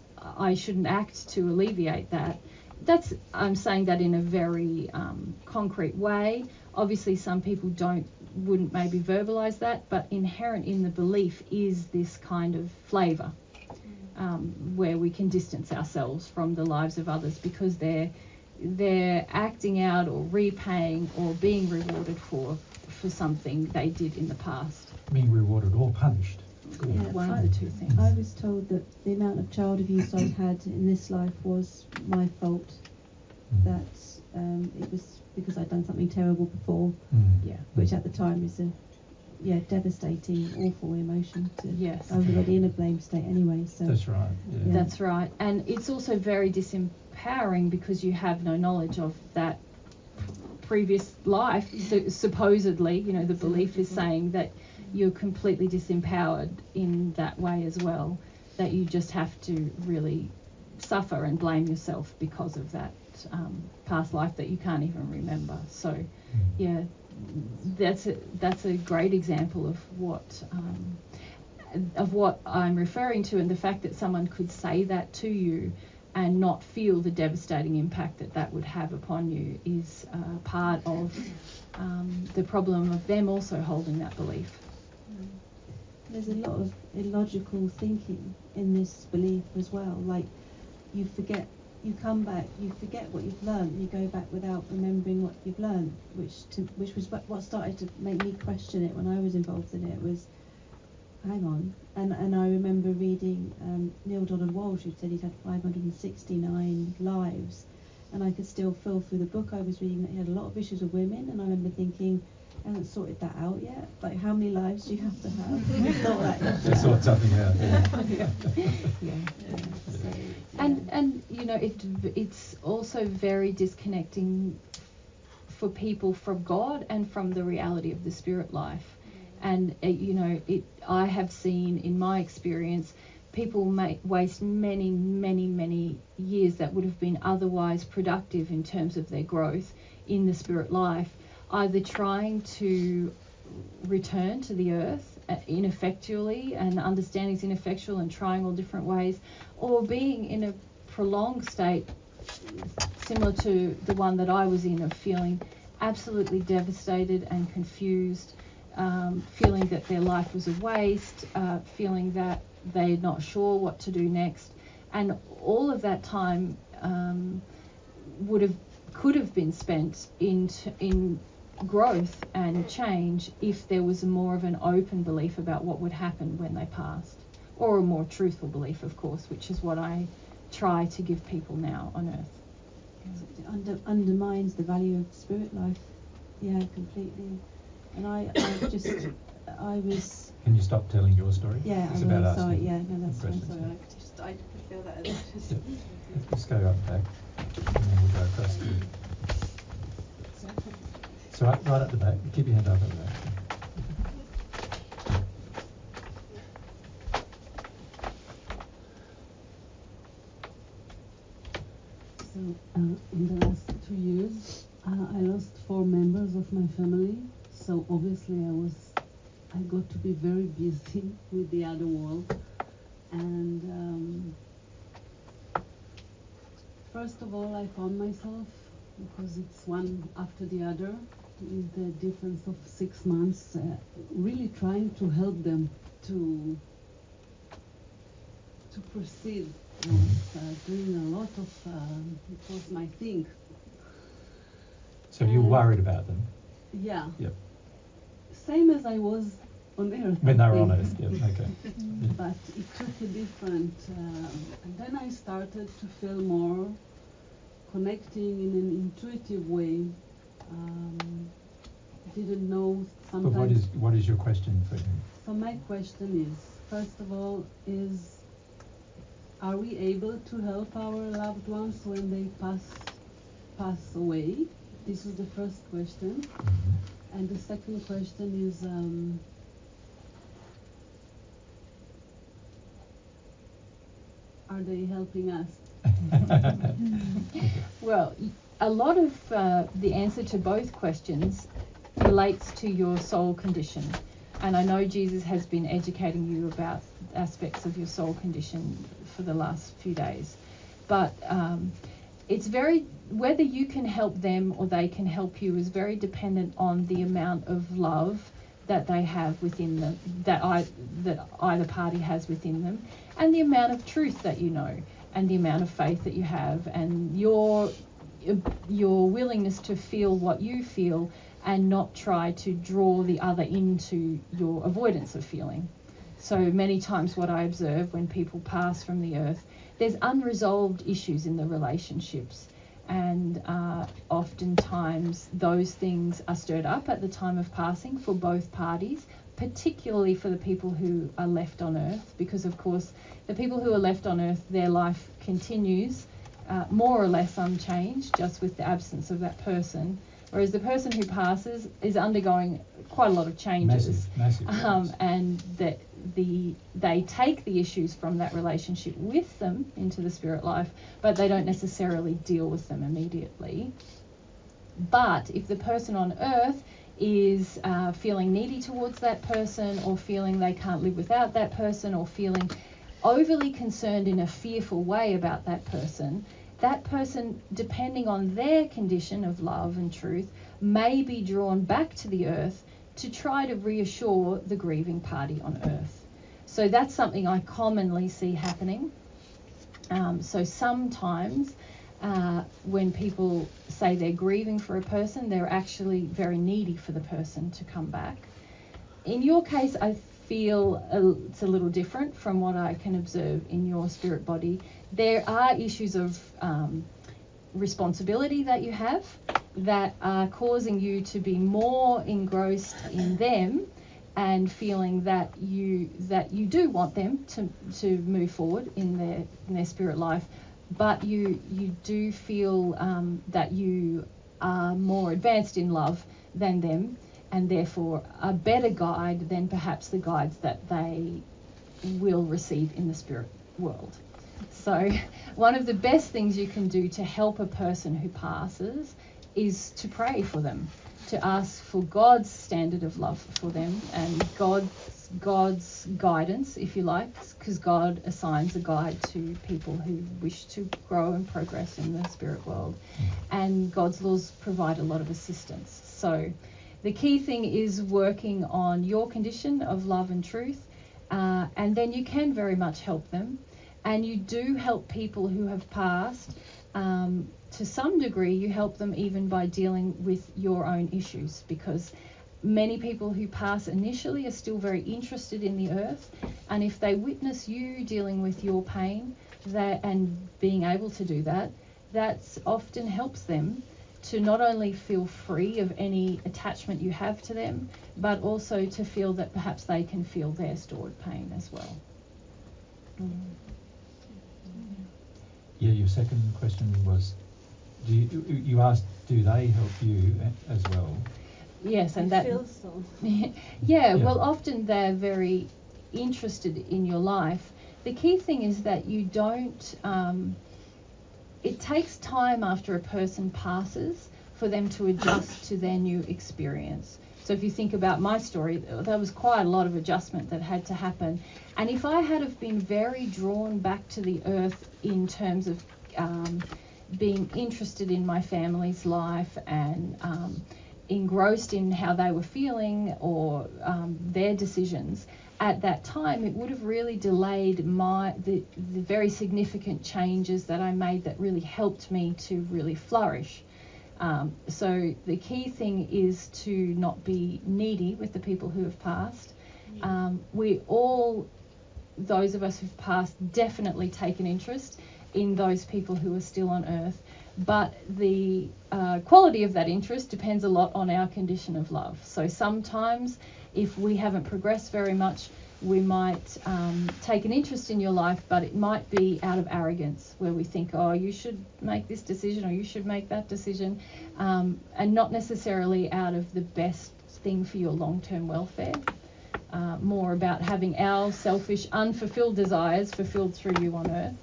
S2: shouldn't act to alleviate that. I'm saying that in a very concrete way. Obviously, some people wouldn't maybe verbalize that, but inherent in the belief is this kind of flavor, where we can distance ourselves from the lives of others because they're acting out or repaying or being rewarded for something they did in the past.
S1: Being rewarded or punished.
S3: Yeah,
S2: one of the two things.
S3: I was told that the amount of child abuse I'd had in this life was my fault. That it was because I'd done something terrible before, which at the time is a devastating, awful emotion. I was already in a blame state anyway. So
S1: that's right. Yeah.
S2: That's right, and it's also very disempowering because you have no knowledge of that previous life. So supposedly, the belief is saying that you're completely disempowered in that way as well, that you just have to really suffer and blame yourself because of that past life that you can't even remember. So that's a great example of what I'm referring to, and the fact that someone could say that to you and not feel the devastating impact that would have upon you is part of the problem of them also holding that belief.
S3: There's a lot of illogical thinking in this belief as well. Like, you come back, you forget what you've learned, you go back without remembering what you've learned, which was what started to make me question it when I was involved in it. Was, hang on, and I remember reading Neil Donald Walsh, who said he'd had 569 lives, and I could still feel through the book I was reading that he had a lot of issues with women, and I remember thinking, I haven't sorted that out yet. Like, how many lives do you have to have? Not that.
S1: To sort something out.
S2: And it's also very disconnecting for people from God and from the reality of the spirit life. And I have seen in my experience people waste many, many, many years that would have been otherwise productive in terms of their growth in the spirit life, either trying to return to the earth ineffectually, and understanding is ineffectual, and trying all different ways, or being in a prolonged state similar to the one that I was in, of feeling absolutely devastated and confused, feeling that their life was a waste, feeling that they're not sure what to do next. And all of that time could have been spent in growth and change if there was more of an open belief about what would happen when they passed, or a more truthful belief, of course, which is what I try to give people now on earth.
S3: It undermines the value of spirit life. Yeah, completely. And I was.
S1: Can you stop telling your story?
S3: Yeah,
S1: it's
S3: I
S1: about
S3: will.
S1: asking
S3: Sorry, yeah, no, that's fine.
S1: questions.
S3: Sorry, I could feel that.
S1: Let's just go up back, and then we'll go across to. So right at the back. Keep your hand up at the back.
S4: So in the last 2 years, I lost 4 members of my family. So obviously I got to be very busy with the other world. And first of all, I found myself, because it's one after the other, with the difference of 6 months, really trying to help them to proceed. I was doing a lot of, it was my thing.
S1: So you're worried about them?
S4: Yeah.
S1: Yep.
S4: Same as I was on Earth.
S1: When they were on Earth, yep, okay.
S4: But it took a different, and then I started to feel more connecting in an intuitive way. Didn't know sometimes.
S1: But what is your question for him?
S4: So my question is, first of all, are we able to help our loved ones when they pass away? This is the first question.
S1: Mm-hmm.
S4: And the second question is, are they helping us?
S2: Well, a lot of the answer to both questions relates to your soul condition. And I know Jesus has been educating you about aspects of your soul condition for the last few days. But it's whether you can help them or they can help you is very dependent on the amount of love that they have within them, that either party has within them, and the amount of truth that you know, and the amount of faith that you have, and your willingness to feel what you feel and not try to draw the other into your avoidance of feeling. So many times what I observe when people pass from the earth, there's unresolved issues in the relationships, and oftentimes those things are stirred up at the time of passing for both parties, particularly for the people who are left on earth, because of course the people who are left on earth, their life continues more or less unchanged, just with the absence of that person, whereas the person who passes is undergoing quite a lot of changes.
S1: Massive
S2: and that they take the issues from that relationship with them into the spirit life, but they don't necessarily deal with them immediately. But if the person on earth is feeling needy towards that person, or feeling they can't live without that person, or feeling overly concerned in a fearful way about that person, depending on their condition of love and truth, may be drawn back to the earth to try to reassure the grieving party on earth. So that's something I commonly see happening. So sometimes when people say they're grieving for a person, they're actually very needy for the person to come back. In your case, I feel it's a little different from what I can observe in your spirit body. There are issues of responsibility that you have that are causing you to be more engrossed in them, and feeling that you do want them to move forward in their spirit life, but you do feel that you are more advanced in love than them, and therefore a better guide than perhaps the guides that they will receive in the spirit world. So one of the best things you can do to help a person who passes is to pray for them, to ask for God's standard of love for them and God's guidance, if you like, because God assigns a guide to people who wish to grow and progress in the spirit world, and God's laws provide a lot of assistance. So the key thing is working on your condition of love and truth, and then you can very much help them, and you do help people who have passed. To some degree, you help them even by dealing with your own issues, because many people who pass initially are still very interested in the earth, and if they witness you dealing with your pain and being able to do that, that often helps them to not only feel free of any attachment you have to them, but also to feel that perhaps they can feel their stored pain as well.
S1: Yeah, your second question was, you asked, do they help you as well?
S2: Yes, and
S3: I
S2: that.
S3: feel so.
S2: Yeah, well, often they're very interested in your life. The key thing is that you don't. It takes time after a person passes for them to adjust to their new experience. So if you think about my story, there was quite a lot of adjustment that had to happen. And if I had have been very drawn back to the earth in terms of being interested in my family's life and engrossed in how they were feeling or their decisions, at that time it would have really delayed the very significant changes that I made that really helped me to really flourish. So the key thing is to not be needy with the people who have passed. We all, those of us who've passed, definitely take an interest in those people who are still on earth, but the quality of that interest depends a lot on our condition of love. So sometimes if we haven't progressed very much, we might take an interest in your life, but it might be out of arrogance, where we think, oh, you should make this decision or you should make that decision, and not necessarily out of the best thing for your long-term welfare. More about having our selfish, unfulfilled desires fulfilled through you on earth.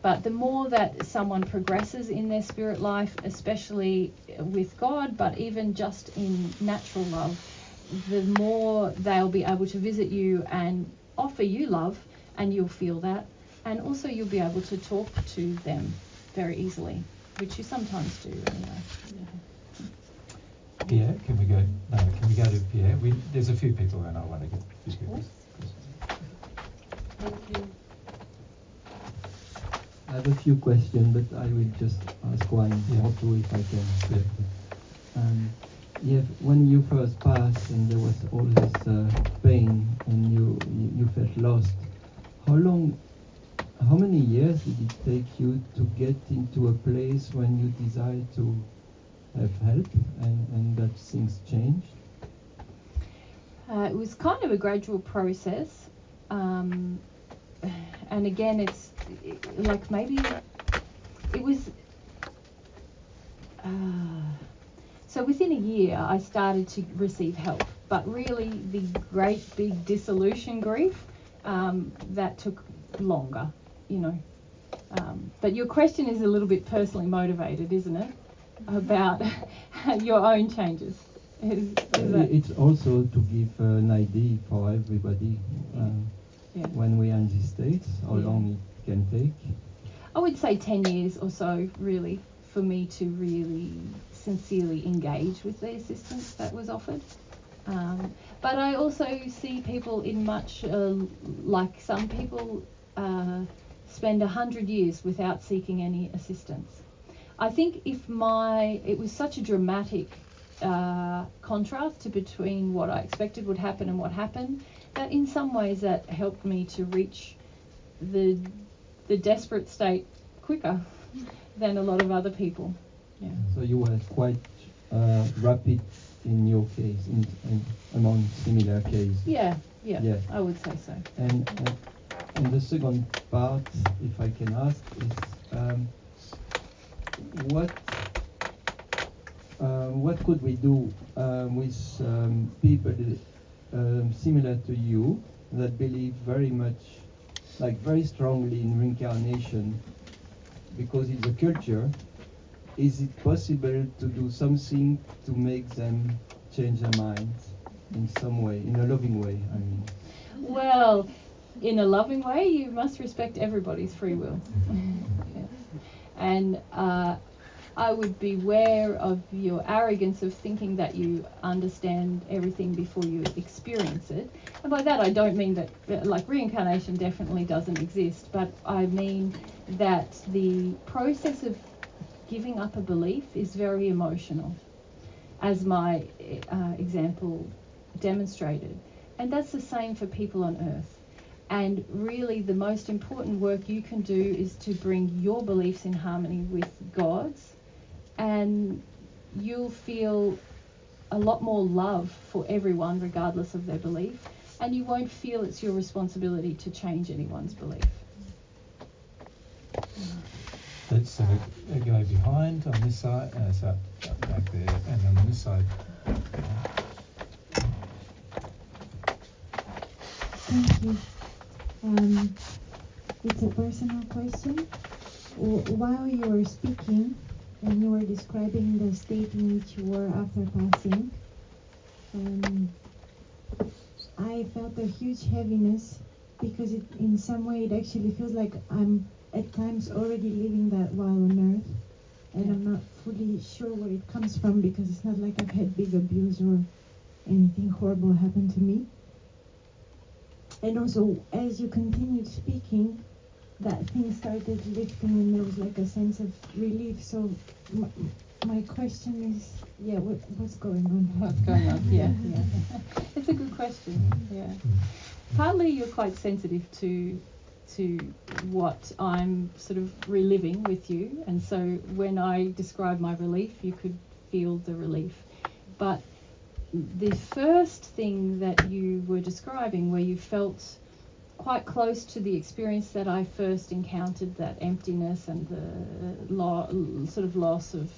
S2: But the more that someone progresses in their spirit life, especially with God, but even just in natural love, the more they'll be able to visit you and offer you love, and you'll feel that. And also you'll be able to talk to them very easily, which you sometimes do anyway.
S1: Pierre, can we go to Pierre? There's a few people and I want to get a few people.
S4: Thank you.
S5: I have a few questions, but I will just ask one or two if I can. When you first passed and there was all this pain and you felt lost, how many years did it take you to get into a place when you decided to have help and that things changed?
S2: It was kind of a gradual process. And again, it's like maybe it was. So within a year, I started to receive help, but really the great big dissolution grief, that took longer, you know. But your question is a little bit personally motivated, isn't it? About your own changes.
S5: It's also to give an idea for everybody. When we are in these states, how long it can take?
S2: I would say 10 years or so, really, for me to really sincerely engage with the assistance that was offered. But I also see people in much, like some people spend 100 years without seeking any assistance. I think it was such a dramatic contrast between what I expected would happen and what happened, that in some ways that helped me to reach the desperate state quicker than a lot of other people. Yeah.
S5: So you were quite rapid in your case, among similar cases.
S2: Yeah, I would say so.
S5: And the second part, if I can ask, is what could we do with people similar to you that believe very much, like very strongly in reincarnation, because it's a culture is it possible to do something to make them change their minds in some way, in a loving way, I mean?
S2: Well, in a loving way, you must respect everybody's free will. Yeah. And I would beware of your arrogance of thinking that you understand everything before you experience it. And by that I don't mean that, like, reincarnation definitely doesn't exist, but I mean that the process of giving up a belief is very emotional, as my example demonstrated. And that's the same for people on Earth. And really the most important work you can do is to bring your beliefs in harmony with God's, and you'll feel a lot more love for everyone regardless of their belief, and you won't feel it's your responsibility to change anyone's belief.
S1: Let's go behind on this side, so back there, and on this side.
S6: Thank you. It's a personal question. While you were speaking and you were describing the state in which you were after passing, I felt a huge heaviness, because in some way it actually feels like I'm at times already living that while on Earth, and I'm not fully sure where it comes from, because it's not like I've had big abuse or anything horrible happen to me. And also, as you continued speaking, that thing started lifting and there was like a sense of relief. So my question is, what's going on?
S2: What's going on? Yeah. It's a good question. Yeah. Partly you're quite sensitive to what I'm sort of reliving with you, and so when I describe my relief, you could feel the relief. But the first thing that you were describing, where you felt quite close to the experience that I first encountered, that emptiness and the sort of loss of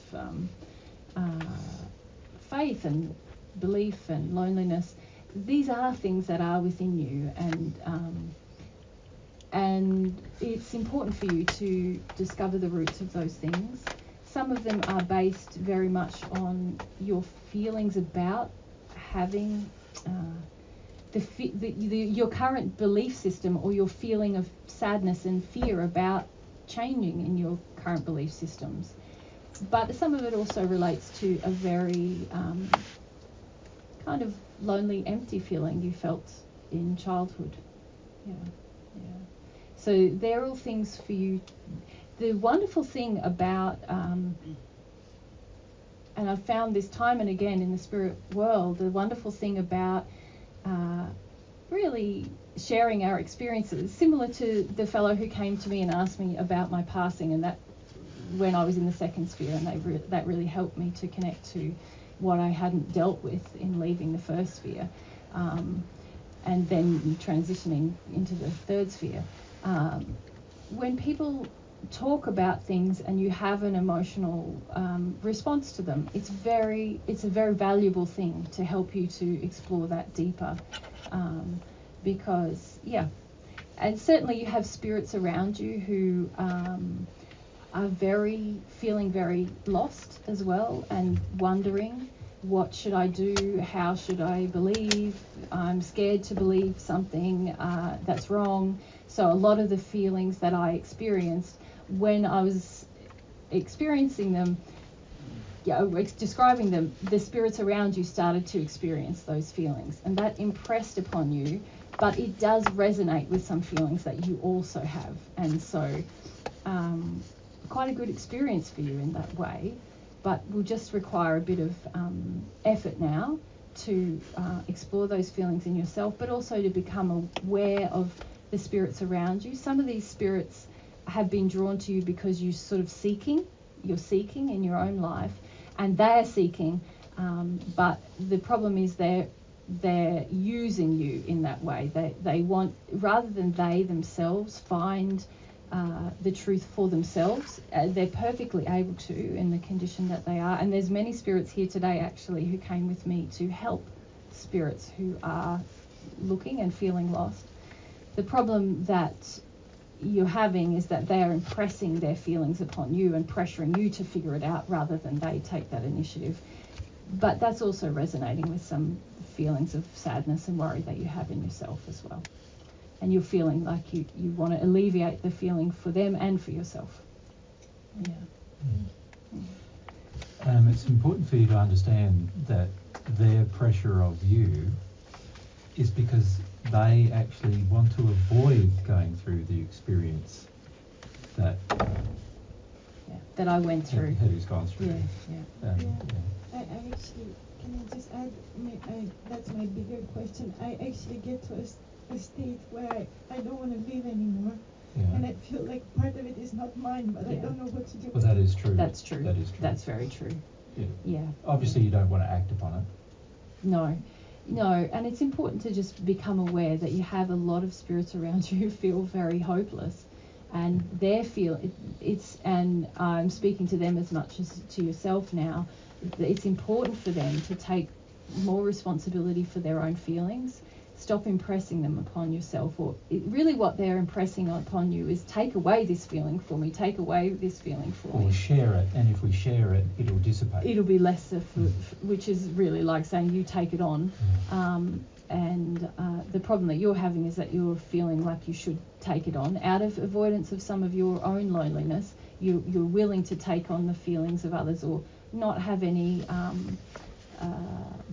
S2: faith and belief and loneliness, these are things that are within you, and it's important for you to discover the roots of those things. Some of them are based very much on your feelings about having your current belief system, or your feeling of sadness and fear about changing in your current belief systems. But some of it also relates to a very kind of lonely, empty feeling you felt in childhood. Yeah. So they're all things for you. The wonderful thing about, and I've found this time and again in the spirit world, the wonderful thing about really sharing our experiences, similar to the fellow who came to me and asked me about my passing, and that when I was in the second sphere, and that really helped me to connect to what I hadn't dealt with in leaving the first sphere, and then transitioning into the third sphere. When people talk about things and you have an emotional response to them, it's a very valuable thing to help you to explore that deeper, because and certainly you have spirits around you who are feeling very lost as well, and wondering, what should I do? How should I believe? I'm scared to believe something that's wrong. So a lot of the feelings that I experienced when I was experiencing them, describing them, the spirits around you started to experience those feelings, and that impressed upon you, but it does resonate with some feelings that you also have, and so quite a good experience for you in that way, but will just require a bit of effort now to explore those feelings in yourself, but also to become aware of the spirits around you. Some of these spirits have been drawn to you because you're seeking in your own life, and they're seeking, but the problem is they're using you in that way. They want, rather than they themselves find the truth for themselves, they're perfectly able to in the condition that they are. And there's many spirits here today actually who came with me to help spirits who are looking and feeling lost. The problem that you're having is that they are impressing their feelings upon you and pressuring you to figure it out rather than they take that initiative. But that's also resonating with some feelings of sadness and worry that you have in yourself as well. And you're feeling like you want to alleviate the feeling for them and for yourself. Yeah.
S1: It's important for you to understand that their pressure of you is because they actually want to avoid going through the experience that
S2: that I went through.
S1: Who's gone through.
S6: I actually, can I just add, that's my bigger question. I actually get to a state where I don't want to live anymore. Yeah. And I feel like part of it is not mine, but I don't know what to do.
S1: Well, that is true.
S2: That's true.
S1: That is true.
S2: That's very true. Yeah.
S1: Obviously, you don't want to act upon it.
S2: No, and it's important to just become aware that you have a lot of spirits around you who feel very hopeless, and and I'm speaking to them as much as to yourself now. It's important for them to take more responsibility for their own feelings. Stop impressing them upon yourself, or really what they're impressing upon you is take away this feeling for me, take away this feeling for me.
S1: Or share it, and if we share it, it'll dissipate.
S2: It'll be lesser, which is really like saying you take it on. The problem that you're having is that you're feeling like you should take it on. Out of avoidance of some of your own loneliness, you're willing to take on the feelings of others or not have any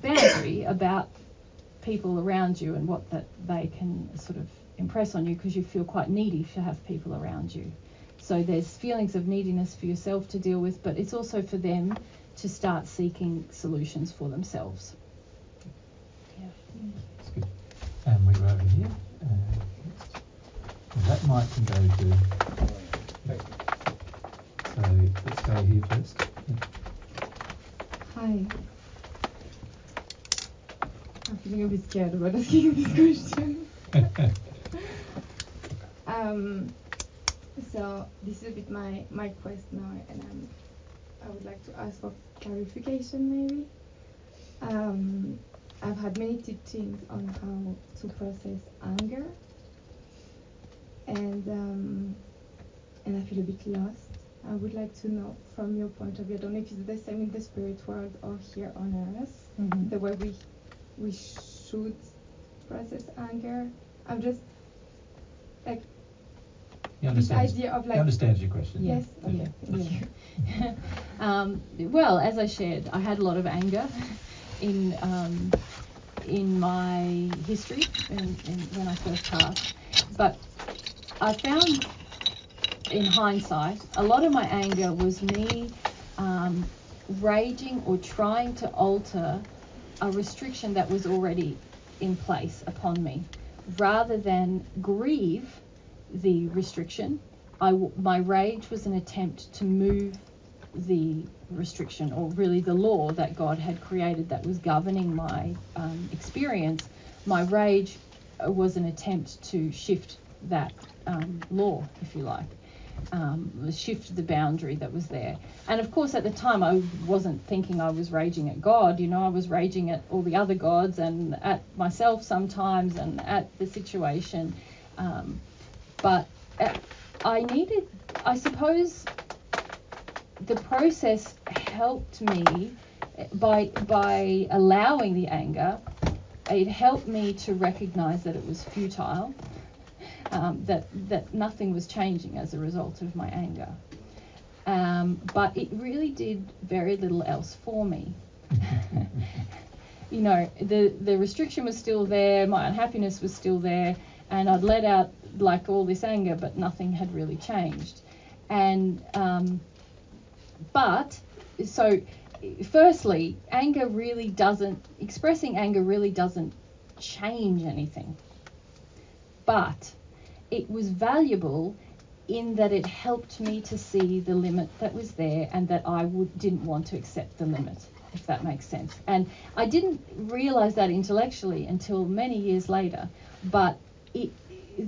S2: boundary about people around you and what that they can sort of impress on you, because you feel quite needy to have people around you. So there's feelings of neediness for yourself to deal with, but it's also for them to start seeking solutions for themselves. Yeah.
S1: That's good. And we were over here. That mic can go to... So let's go here first.
S7: Hi. I'm feeling a bit scared about asking this question. So this is a bit my quest now, and I would like to ask for clarification maybe. I've had many teachings on how to process anger, and I feel a bit lost. I would like to know from your point of view, I don't know if it's the same in the spirit world or here on earth, the way we should process anger. I'm just like this idea of like...
S1: He understands your question.
S7: Yes. Okay. Thank you.
S2: Well, as I shared, I had a lot of anger in my history and when I first passed. But I found, in hindsight, a lot of my anger was me raging or trying to alter a restriction that was already in place upon me. Rather than grieve the restriction, my rage was an attempt to move the restriction, or really the law that God had created that was governing my experience. My rage was an attempt to shift that law, if you like. Shift the boundary that was there. And of course at the time I wasn't thinking I was raging at God, I was raging at all the other gods and at myself sometimes and at the situation. But I suppose the process helped me by allowing the anger. It helped me to recognize that it was futile. That nothing was changing as a result of my anger. But it really did very little else for me. The restriction was still there, my unhappiness was still there, and I'd let out like all this anger, but nothing had really changed. And so firstly, expressing anger really doesn't change anything. But it was valuable in that it helped me to see the limit that was there and that I didn't want to accept the limit, if that makes sense. And I didn't realize that intellectually until many years later, but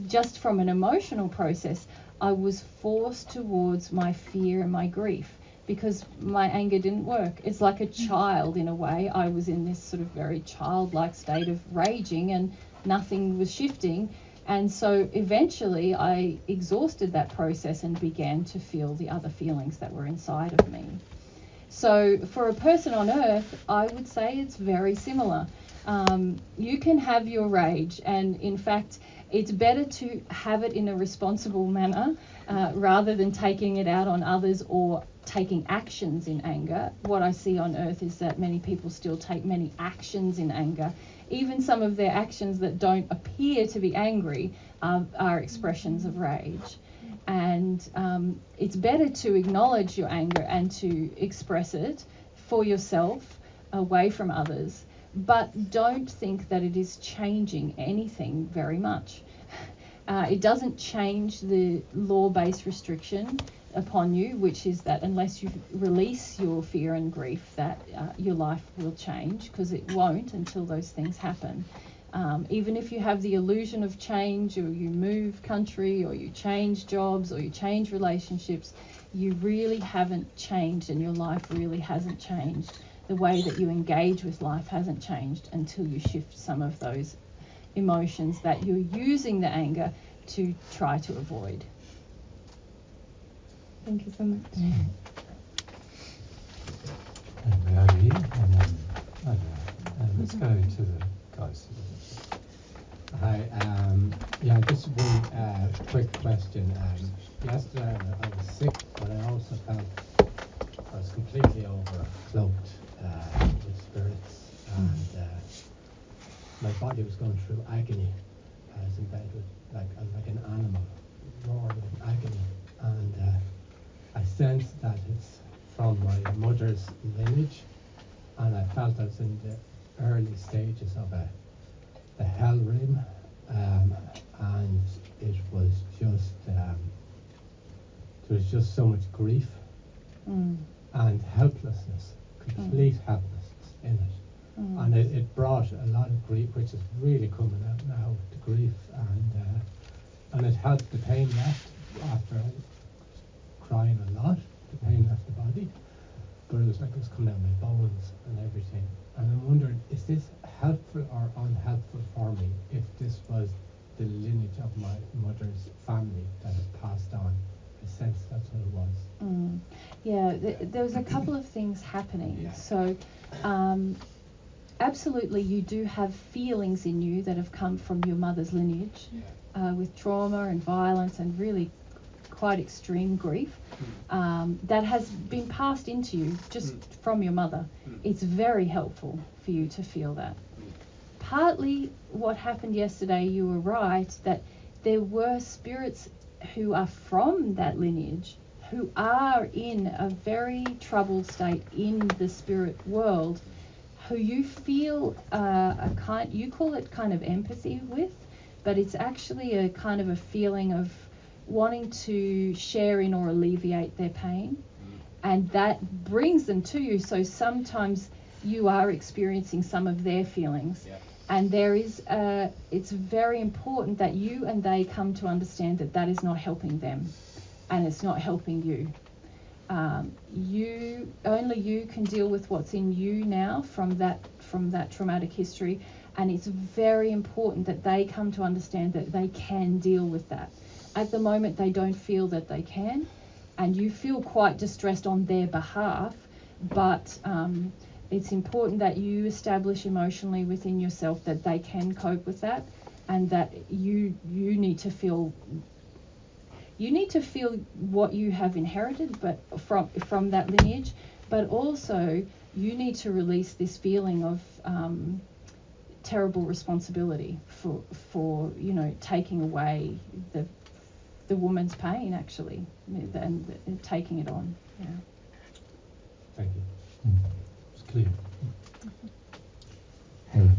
S2: just from an emotional process, I was forced towards my fear and my grief because my anger didn't work. It's like a child in a way. I was in this sort of very childlike state of raging and nothing was shifting. And so eventually I exhausted that process and began to feel the other feelings that were inside of me. So for a person on earth, I would say it's very similar. You can have your rage, and in fact, it's better to have it in a responsible manner rather than taking it out on others or taking actions in anger. What I see on earth is that many people still take many actions in anger. Even some of their actions that don't appear to be angry are expressions of rage. And it's better to acknowledge your anger and to express it for yourself away from others. But don't think that it is changing anything very much. It doesn't change the law-based restriction upon you, which is that unless you release your fear and grief, that your life will change, because it won't until those things happen. Even if you have the illusion of change, or you move country, or you change jobs, or you change relationships, you really haven't changed, and your life really hasn't changed. The way that you engage with life hasn't changed until you shift some of those emotions that you're using the anger to try to avoid.
S7: Thank you so much.
S1: And we over here, and then over there. And let's go to the guys.
S8: Hi, just one quick question. Yesterday I was sick, but I also felt I was completely overcloaked with spirits, and my body was going through agony. I was in bed with like an animal, roaring with agony, and I sensed that it's from my mother's lineage, and I felt I was in the early stages of the hell rim, and it was just there was just so much grief and helplessness, complete helplessness in it. And it brought a lot of grief, which is really coming out now, the grief, and it helped the pain left after crying a lot. The pain left the body, but it was like it was coming out of my bones and everything. And I'm wondering, is this helpful or unhelpful for me if this was the lineage of my mother's family that had passed on? I sense that's what it was.
S2: There was a couple of things happening. Yeah. So absolutely you do have feelings in you that have come from your mother's lineage, with trauma and violence and really quite extreme grief that has been passed into you just from your mother. It's very helpful for you to feel that. Partly what happened yesterday, you were right, that there were spirits who are from that lineage who are in a very troubled state in the spirit world, who you feel you call it kind of empathy with, but it's actually a kind of a feeling of wanting to share in or alleviate their pain, and that brings them to you. So sometimes you are experiencing some of their feelings, and there is it's very important that you and they come to understand that that is not helping them, and it's not helping you. You can deal with what's in you now from that traumatic history, and it's very important that they come to understand that they can deal with that. At the moment, they don't feel that they can, and you feel quite distressed on their behalf, but it's important that you establish emotionally within yourself that they can cope with that, and that you need to feel what you have inherited, but from that lineage, but also you need to release this feeling of terrible responsibility for taking away the woman's pain, actually, and taking it on. Yeah.
S8: Thank you.
S1: It's clear.
S9: Hey,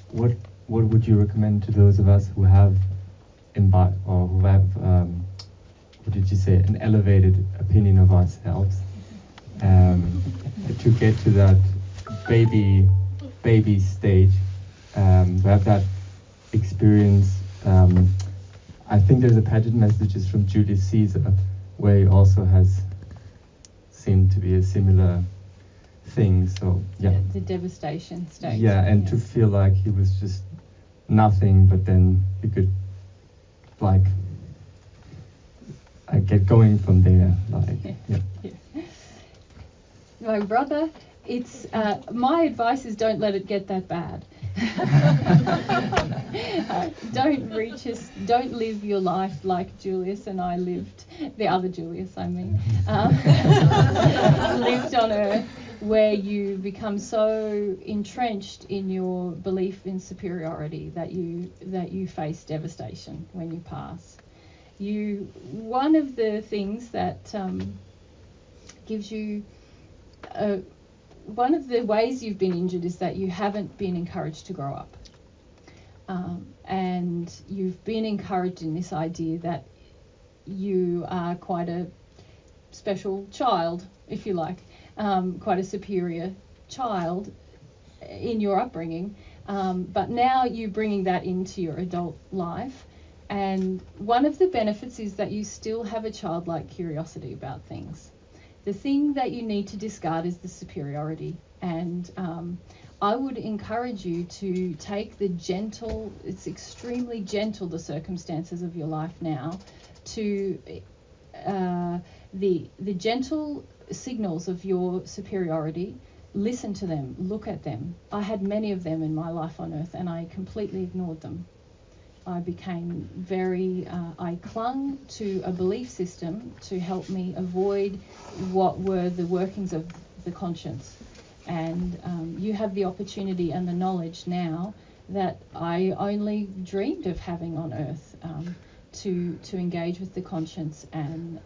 S9: what would you recommend to those of us who have what did you say, an elevated opinion of ourselves, to get to that baby stage, to have that experience? I think there's a passage messages from Julius Caesar where he also has seemed to be a similar thing. So
S2: the devastation stage.
S9: To feel like he was just nothing, but then we could like get going from there. Like, yeah.
S2: My brother, it's my advice is don't let it get that bad. Don't live your life like Julius and I lived, the other Julius I mean, lived on earth, where you become so entrenched in your belief in superiority that you face devastation when you pass. One of the things that gives you one of the ways you've been injured is that you haven't been encouraged to grow up. And you've been encouraged in this idea that you are quite a special child, if you like, quite a superior child in your upbringing. But now you're bringing that into your adult life. And one of the benefits is that you still have a childlike curiosity about things. The thing that you need to discard is the superiority. And I would encourage you to take it's extremely gentle, the circumstances of your life now, to the gentle signals of your superiority, listen to them, look at them. I had many of them in my life on earth and I completely ignored them. I became I clung to a belief system to help me avoid what were the workings of the conscience. And you have the opportunity and the knowledge now that I only dreamed of having on earth, to engage with the conscience, and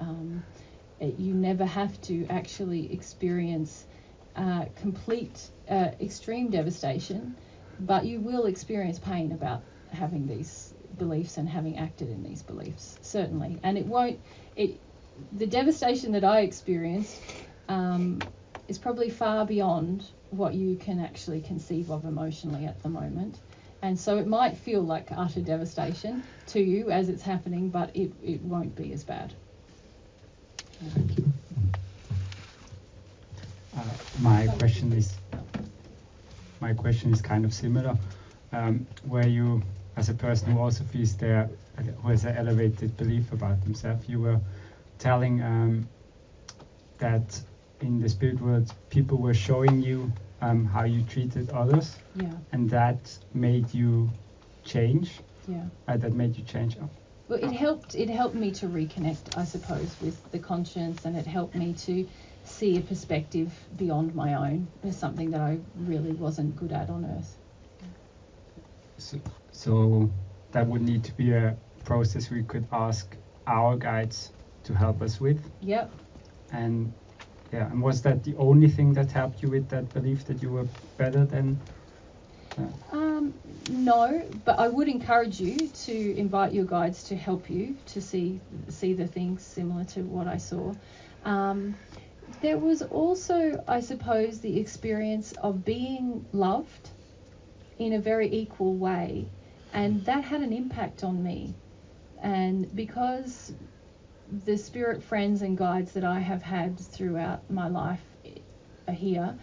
S2: you never have to actually experience complete extreme devastation, but you will experience pain about having these beliefs and having acted in these beliefs, certainly. And the devastation that I experienced is probably far beyond what you can actually conceive of emotionally at the moment. And so it might feel like utter devastation to you as it's happening, but it won't be as bad.
S9: Thank you.
S10: My question is kind of similar. Where you, as a person who also feels who has an elevated belief about themselves, you were telling that in the spirit world, people were showing you how you treated others, and that made you change. That made you change.
S2: Well, it helped me to reconnect, I suppose, with the conscience, and it helped me to see a perspective beyond my own as something that I really wasn't good at on earth.
S10: So that would need to be a process we could ask our guides to help us with.
S2: Yep.
S10: And was that the only thing that helped you with that belief that you were better than?
S2: No, but I would encourage you to invite your guides to help you to see the things similar to what I saw. There was also, I suppose, the experience of being loved in a very equal way, and that had an impact on me. And because the spirit friends and guides that I have had throughout my life here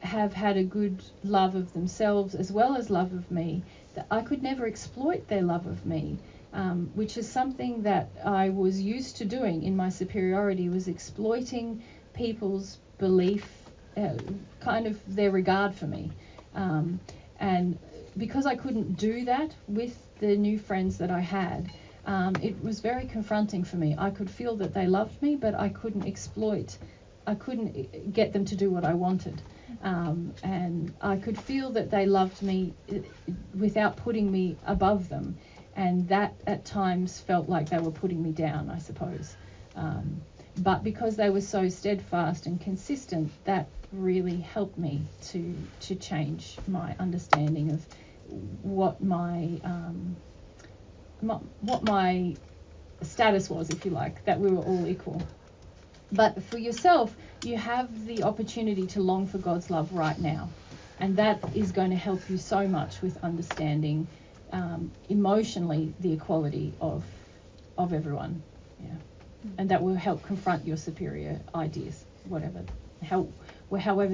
S2: have had a good love of themselves as well as love of me, that I could never exploit their love of me, which is something that I was used to doing in my superiority, was exploiting people's belief, kind of their regard for me. And because I couldn't do that with the new friends that I had, it was very confronting for me. I could feel that they loved me, but I couldn't get them to do what I wanted. And I could feel that they loved me without putting me above them. And that at times felt like they were putting me down, I suppose. But because they were so steadfast and consistent, that really helped me to change my understanding of what my status was, if you like, that we were all equal. But for yourself, you have the opportunity to long for God's love right now, and that is going to help you so much with understanding emotionally the equality of everyone. And that will help confront your superior ideas, however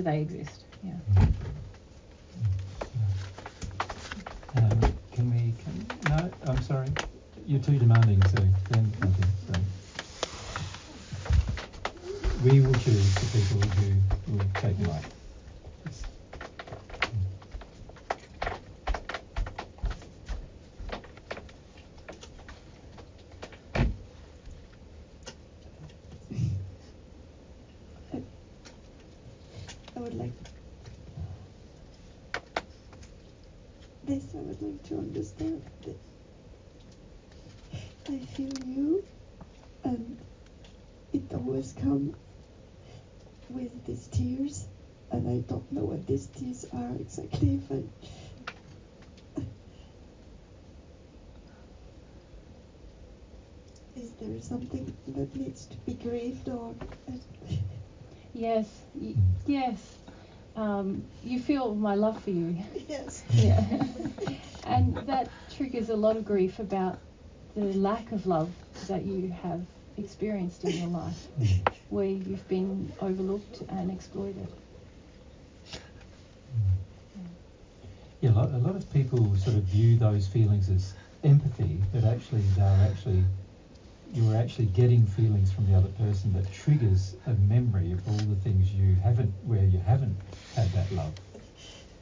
S2: they exist.
S1: Can we No, I'm sorry. You're too demanding, so then nothing. So we will choose the people who will take the mic.
S6: I would like to understand that I feel you, and it always comes with these tears, and I don't know what these tears are exactly. Is there something that needs to be grieved or?
S2: Yes, yes. You feel my love for you.
S6: Yes.
S2: Yeah. And that triggers a lot of grief about the lack of love that you have experienced in your life, where you've been overlooked and exploited.
S1: Yeah, a lot of people sort of view those feelings as empathy, but actually you're actually getting feelings from the other person that triggers a memory of all the things where you haven't had that love.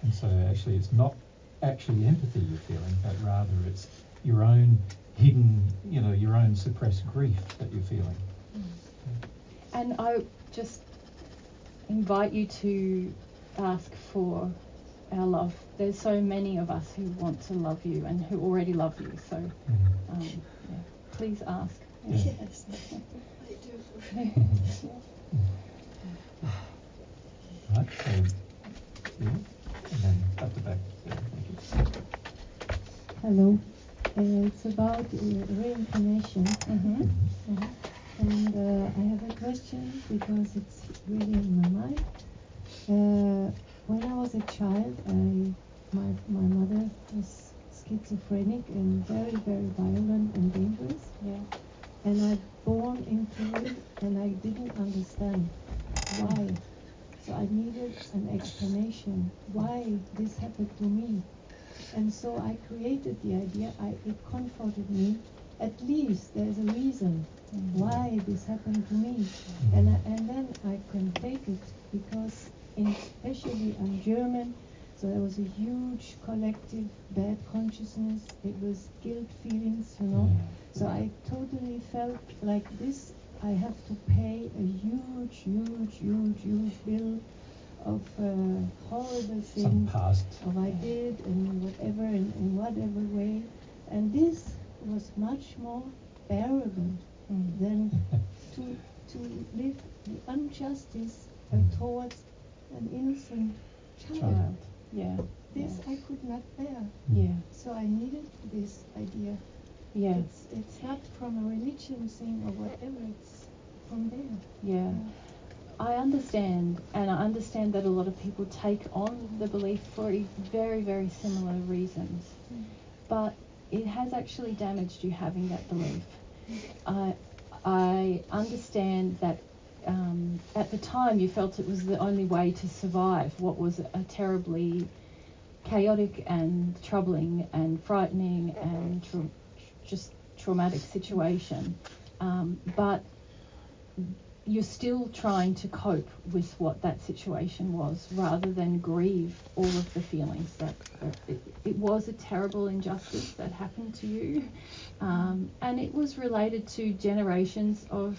S1: And so actually it's not actually empathy you're feeling, but rather it's your own hidden, your own suppressed grief that you're feeling.
S2: And I just invite you to ask for our love. There's so many of us who want to love you and who already love you, so please ask.
S6: Yeah. Yes, I do.
S1: Right, so and then up the back. Yeah, thank you.
S6: Hello. It's about reincarnation.
S2: Mm-hmm. Mm-hmm.
S6: And I have a question because it's really in my mind. When I was a child, my mother was schizophrenic and very, very violent and dangerous.
S2: Yeah.
S6: And I born into it, and I didn't understand why. So I needed an explanation why this happened to me. And so I created the idea. It comforted me. At least there's a reason why this happened to me, and then I can take it because, especially I'm German. So there was a huge collective bad consciousness. It was guilt feelings, So I totally felt like this. I have to pay a huge bill of horrible things of I did and whatever in whatever way. And this was much more bearable than to live the injustice towards an innocent child.
S2: Yeah.
S6: This I could not bear.
S2: Yeah.
S6: So I needed this idea.
S2: Yeah.
S6: It's not from a religion thing or whatever, it's from there.
S2: Yeah. I understand, and I understand that a lot of people take on the belief for very, very similar reasons. But it has actually damaged you having that belief. I understand that at the time you felt it was the only way to survive what was a terribly chaotic and troubling and frightening and just traumatic situation. But you're still trying to cope with what that situation was rather than grieve all of the feelings that it was a terrible injustice that happened to you, and it was related to generations of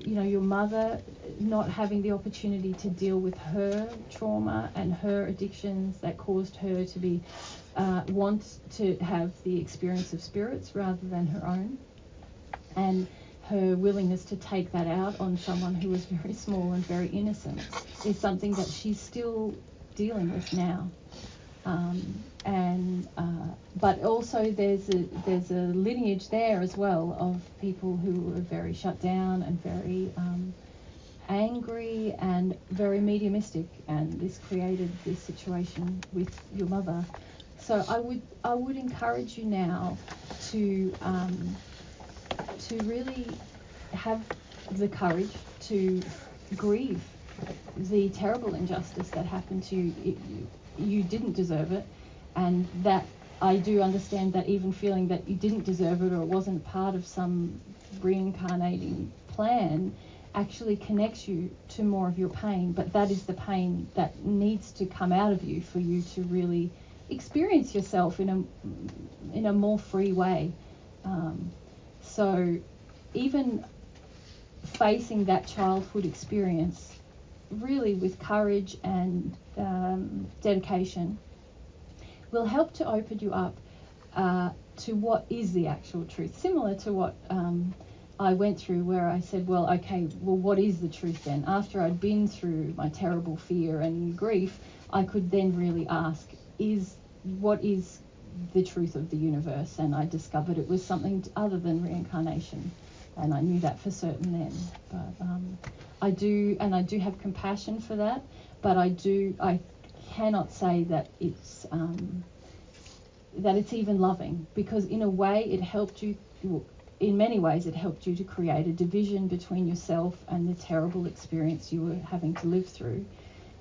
S2: your mother not having the opportunity to deal with her trauma and her addictions that caused her to be want to have the experience of spirits rather than her own, and her willingness to take that out on someone who was very small and very innocent is something that she's still dealing with now. But also there's a lineage there as well of people who were very shut down and very angry and very mediumistic, and this created this situation with your mother. So I would encourage you now to really have the courage to grieve the terrible injustice that happened to you. You didn't deserve it, and that I do understand that even feeling that you didn't deserve it or it wasn't part of some reincarnating plan actually connects you to more of your pain, but that is the pain that needs to come out of you for you to really experience yourself in a more free way. So even facing that childhood experience really with courage and dedication will help to open you up to what is the actual truth, similar to what I went through, where I said, well, okay, well, what is the truth then? After I'd been through my terrible fear and grief, I could then really ask, what is the truth of the universe? And I discovered it was something other than reincarnation, and I knew that for certain then. But I do have compassion for that, but I cannot say that it's even loving, because in a way it helped you. In many ways, it helped you to create a division between yourself and the terrible experience you were having to live through.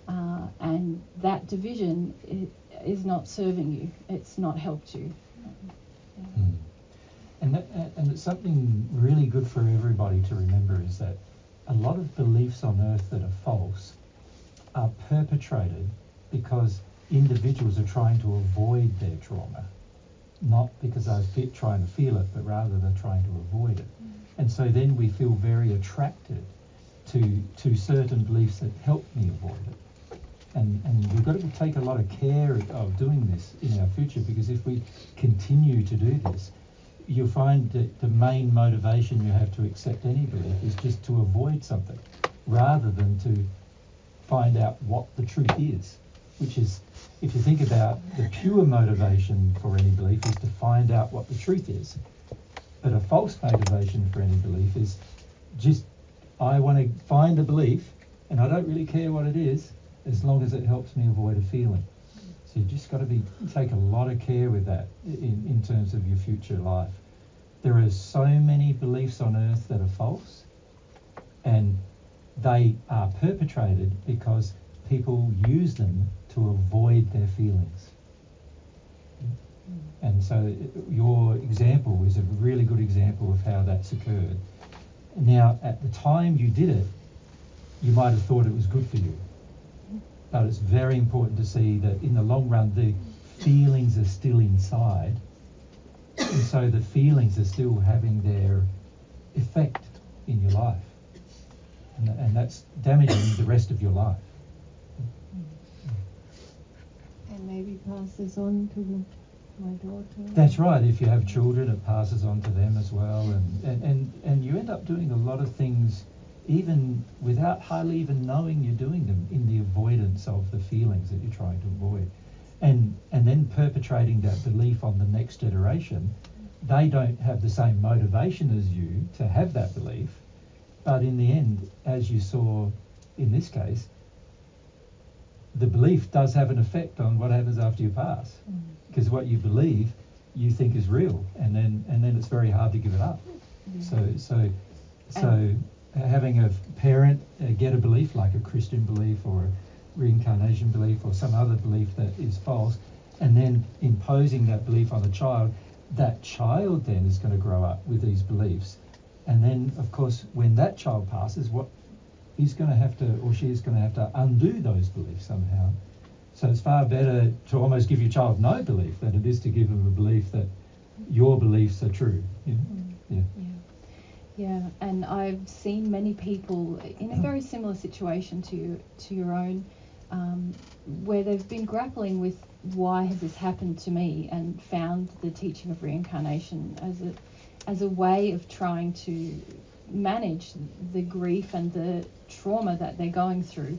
S2: And that division is not serving you. It's not helped you.
S1: And it's something really good for everybody to remember, is that a lot of beliefs on earth that are false are perpetrated because individuals are trying to avoid their trauma. Not because they're trying to feel it, but rather they're trying to avoid it. And so then we feel very attracted to certain beliefs that help me avoid it. And we've got to take a lot of care of doing this in our future, because if we continue to do this, you'll find that the main motivation you have to accept any belief is just to avoid something, rather than to find out what the truth is. Which is, if you think about the pure motivation for any belief, is to find out what the truth is. But a false motivation for any belief is just, I want to find a belief and I don't really care what it is, as long as it helps me avoid a feeling. So you just got to take a lot of care with that in terms of your future life. There are so many beliefs on earth that are false, and they are perpetrated because people use them to avoid their feelings. And so your example is a really good example of how that's occurred. Now, at the time you did it, you might have thought it was good for you. But it's very important to see that in the long run, the feelings are still inside. And so the feelings are still having their effect in your life. And that's damaging the rest of your life.
S3: And maybe pass this on to my daughter.
S1: That's right. If you have children, it passes on to them as well. And you end up doing a lot of things even without hardly even knowing you're doing them, in the avoidance of the feelings that you're trying to avoid. And then perpetrating that belief on the next generation. They don't have the same motivation as you to have that belief. But in the end, as you saw in this case, the belief does have an effect on what happens after you pass, because what you believe you think is real, and then it's very hard to give it up. So having a parent get a belief like a Christian belief or a reincarnation belief or some other belief that is false, and then imposing that belief on the child, that child then is going to grow up with these beliefs, and then of course when that child passes, what he's going to have to, or she's going to have to undo those beliefs somehow. So it's far better to almost give your child no belief than it is to give them a belief that your beliefs are true. You know?
S2: Yeah, and I've seen many people in a very similar situation to your own, where they've been grappling with why has this happened to me, and found the teaching of reincarnation as a way of trying to manage the grief and the trauma that they're going through,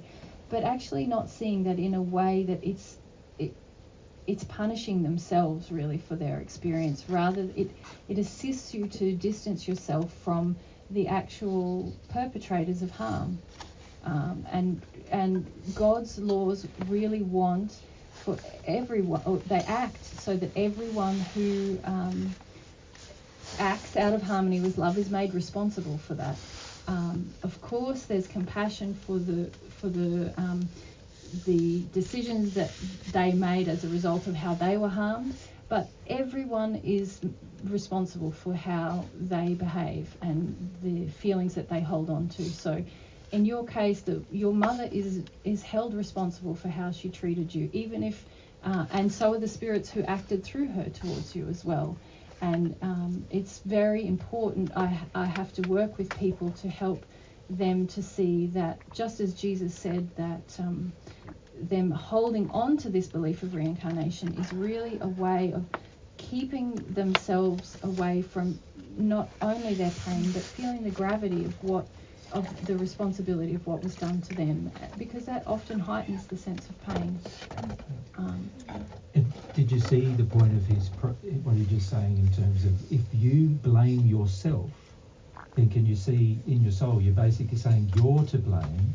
S2: but actually not seeing that in a way that it's punishing themselves really for their experience. Rather, it assists you to distance yourself from the actual perpetrators of harm. And God's laws really want for everyone, or they act so that everyone who acts out of harmony with love is made responsible for that. Of course, there's compassion for the the decisions that they made as a result of how they were harmed, but everyone is responsible for how they behave and the feelings that they hold on to. So in your case, your mother is held responsible for how she treated you, even if, and so are the spirits who acted through her towards you as well. And it's very important. I have to work with people to help them to see that, just as Jesus said that them holding on to this belief of reincarnation is really a way of keeping themselves away from not only their pain, but feeling the gravity of the responsibility of what was done to them, because that often heightens the sense of pain.
S1: Did you see the point of what he's just saying in terms of, if you blame yourself, then can you see in your soul, you're basically saying you're to blame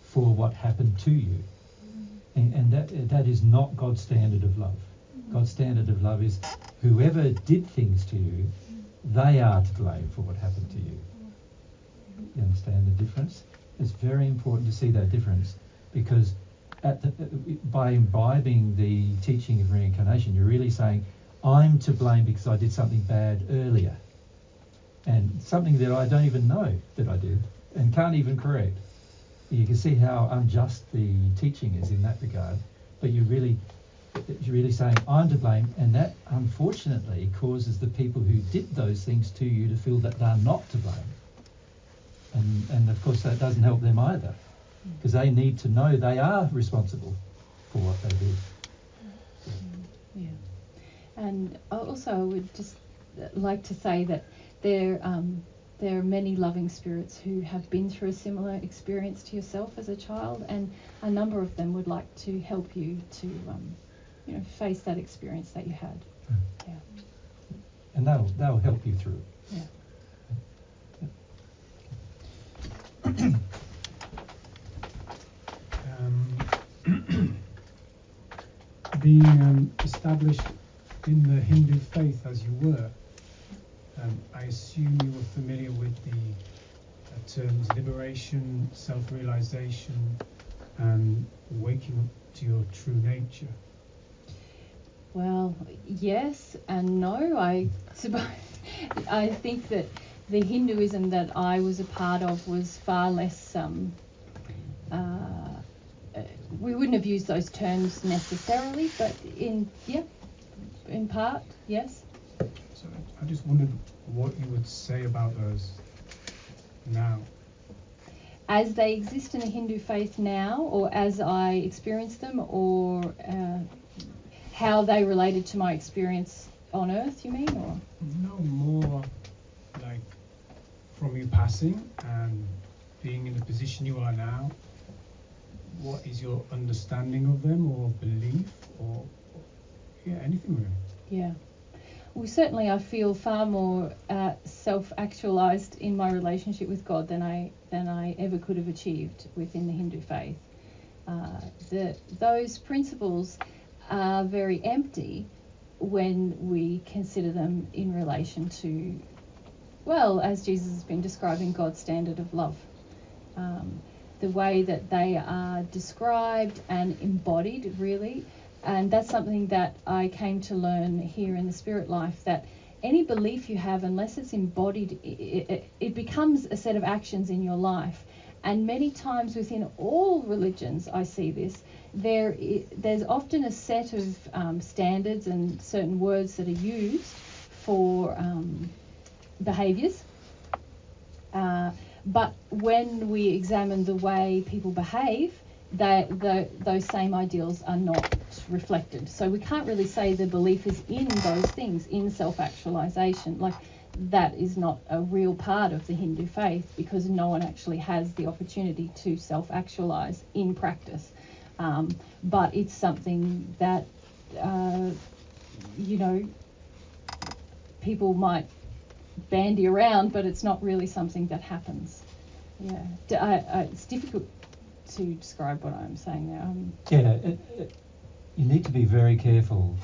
S1: for what happened to you. And that is not God's standard of love. God's standard of love is whoever did things to you, they are to blame for what happened to you. You understand the difference? It's very important to see that difference, because by imbibing the teaching of reincarnation, you're really saying, I'm to blame because I did something bad earlier, and something that I don't even know that I did and can't even correct. You can see how unjust the teaching is in that regard, but you're really saying, I'm to blame, and that unfortunately causes the people who did those things to you to feel that they're not to blame. And of course that doesn't help them either, because they need to know they are responsible for what they did.
S2: Yeah. And also I would just like to say that there are many loving spirits who have been through a similar experience to yourself as a child, and a number of them would like to help you to face that experience that you had. Yeah.
S1: And they'll help you through it.
S2: Yeah.
S11: Being established in the Hindu faith as you were, I assume you were familiar with the terms liberation, self-realization, and waking up to your true nature.
S2: Well, yes and no. I think that the Hinduism that I was a part of was far less. We wouldn't have used those terms necessarily, but in part, yes.
S11: So I just wondered what you would say about those now.
S2: As they exist in the Hindu faith now, or as I experienced them, or how they related to my experience on Earth, you mean? Or?
S11: No, more like from you passing and being in the position you are now. What is your understanding of them, or belief, or anything really?
S2: Yeah. Well, certainly I feel far more self-actualized in my relationship with God than I ever could have achieved within the Hindu faith. Those principles are very empty when we consider them in relation to, well, as Jesus has been describing, God's standard of love. The way that they are described and embodied, really. And that's something that I came to learn here in the spirit life, that any belief you have, unless it's embodied, it becomes a set of actions in your life. And many times within all religions, I see this, there's often a set of standards and certain words that are used for behaviours. But when we examine the way people behave, those same ideals are not reflected. So we can't really say the belief is in those things, in self-actualization. Like, that is not a real part of the Hindu faith, because no one actually has the opportunity to self-actualize in practice. But it's something that, people might bandy around, but it's not really something that happens. Yeah, it's difficult to describe what I'm saying there.
S1: You need to be very careful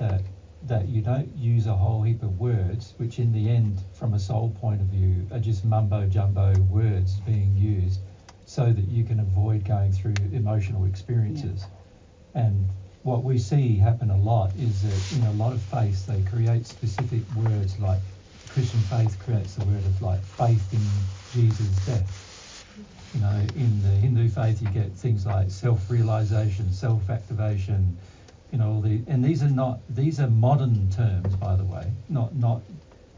S1: that you don't use a whole heap of words, which in the end, from a soul point of view, are just mumbo-jumbo words being used, so that you can avoid going through emotional experiences. And what we see happen a lot is that in a lot of faiths they create specific words, like Christian faith creates the word of like faith in Jesus' death. You know, in the Hindu faith you get things like self-realization, self-activation, you know, and these are modern terms, by the way, not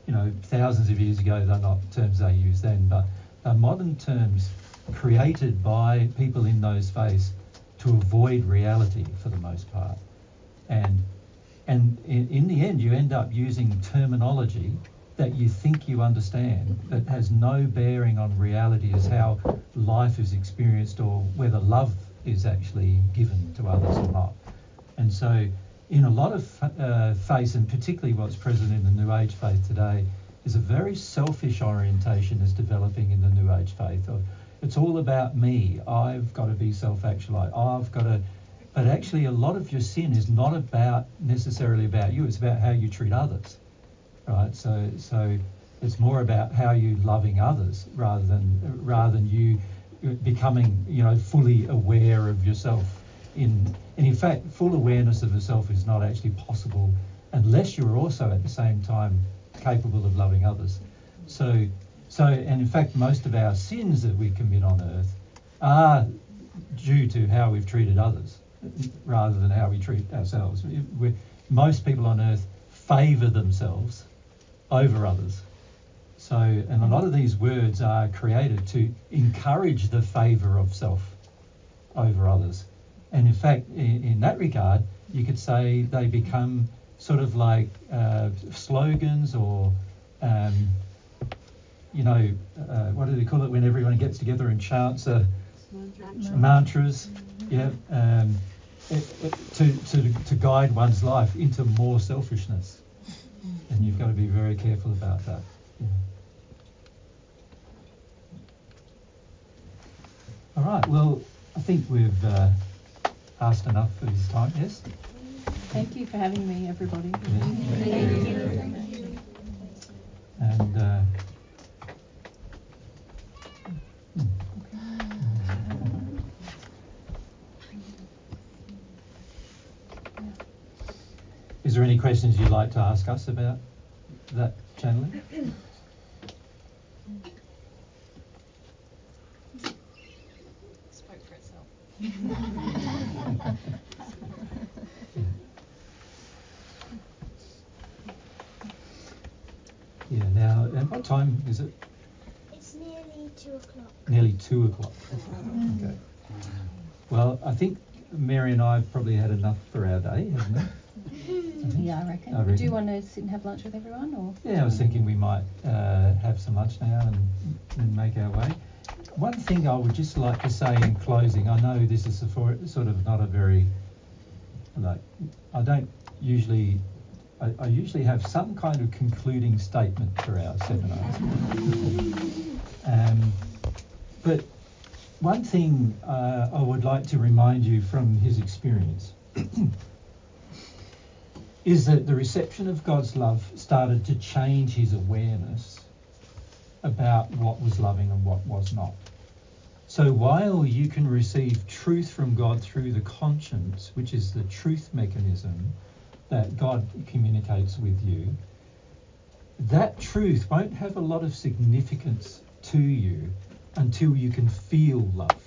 S1: you know, thousands of years ago they're not terms they used then, but they're modern terms created by people in those faiths to avoid reality for the most part. And in the end you end up using terminology that you think you understand that has no bearing on reality as how life is experienced or whether love is actually given to others or not. And so in a lot of faiths, and particularly what's present in the New Age faith today, is a very selfish orientation is developing in the New Age faith. It's all about me. I've got to be self-actualized. But actually a lot of your sin is not necessarily about you. It's about how you treat others, right? So it's more about how you loving others rather than you becoming, you know, fully aware of yourself. And in fact, full awareness of yourself is not actually possible unless you're also at the same time capable of loving others. So and in fact, most of our sins that we commit on earth are due to how we've treated others rather than how we treat ourselves. Most people on earth favour themselves over others. So, and a lot of these words are created to encourage the favour of self over others. And in fact, in that regard, you could say they become sort of like slogans or, you know, what do they call it when everyone gets together and chants mantras? Yeah, to guide one's life into more selfishness. And you've got to be very careful about that. Yeah. All right, well, I think we've asked enough for this time, yes?
S2: Thank you for having me, everybody.
S1: Yes.
S2: Thank you.
S1: And is there any questions you'd like to ask us about that channeling?
S2: Spoke for itself.
S1: Yeah, now, and what time is it?
S12: It's nearly 2 o'clock.
S1: Nearly 2 o'clock. Okay. Well, I think Mary and I have probably had enough for our day, haven't we?
S2: Yeah, I reckon. Do you want to sit and have lunch with everyone, or?
S1: Yeah, I was thinking we might have some lunch now and make our way. One thing I would just like to say in closing, I know this is sort of not a very, like, I usually have some kind of concluding statement for our seminars. But one thing I would like to remind you from his experience is that the reception of God's love started to change his awareness about what was loving and what was not. So while you can receive truth from God through the conscience, which is the truth mechanism that God communicates with you, that truth won't have a lot of significance to you until you can feel love.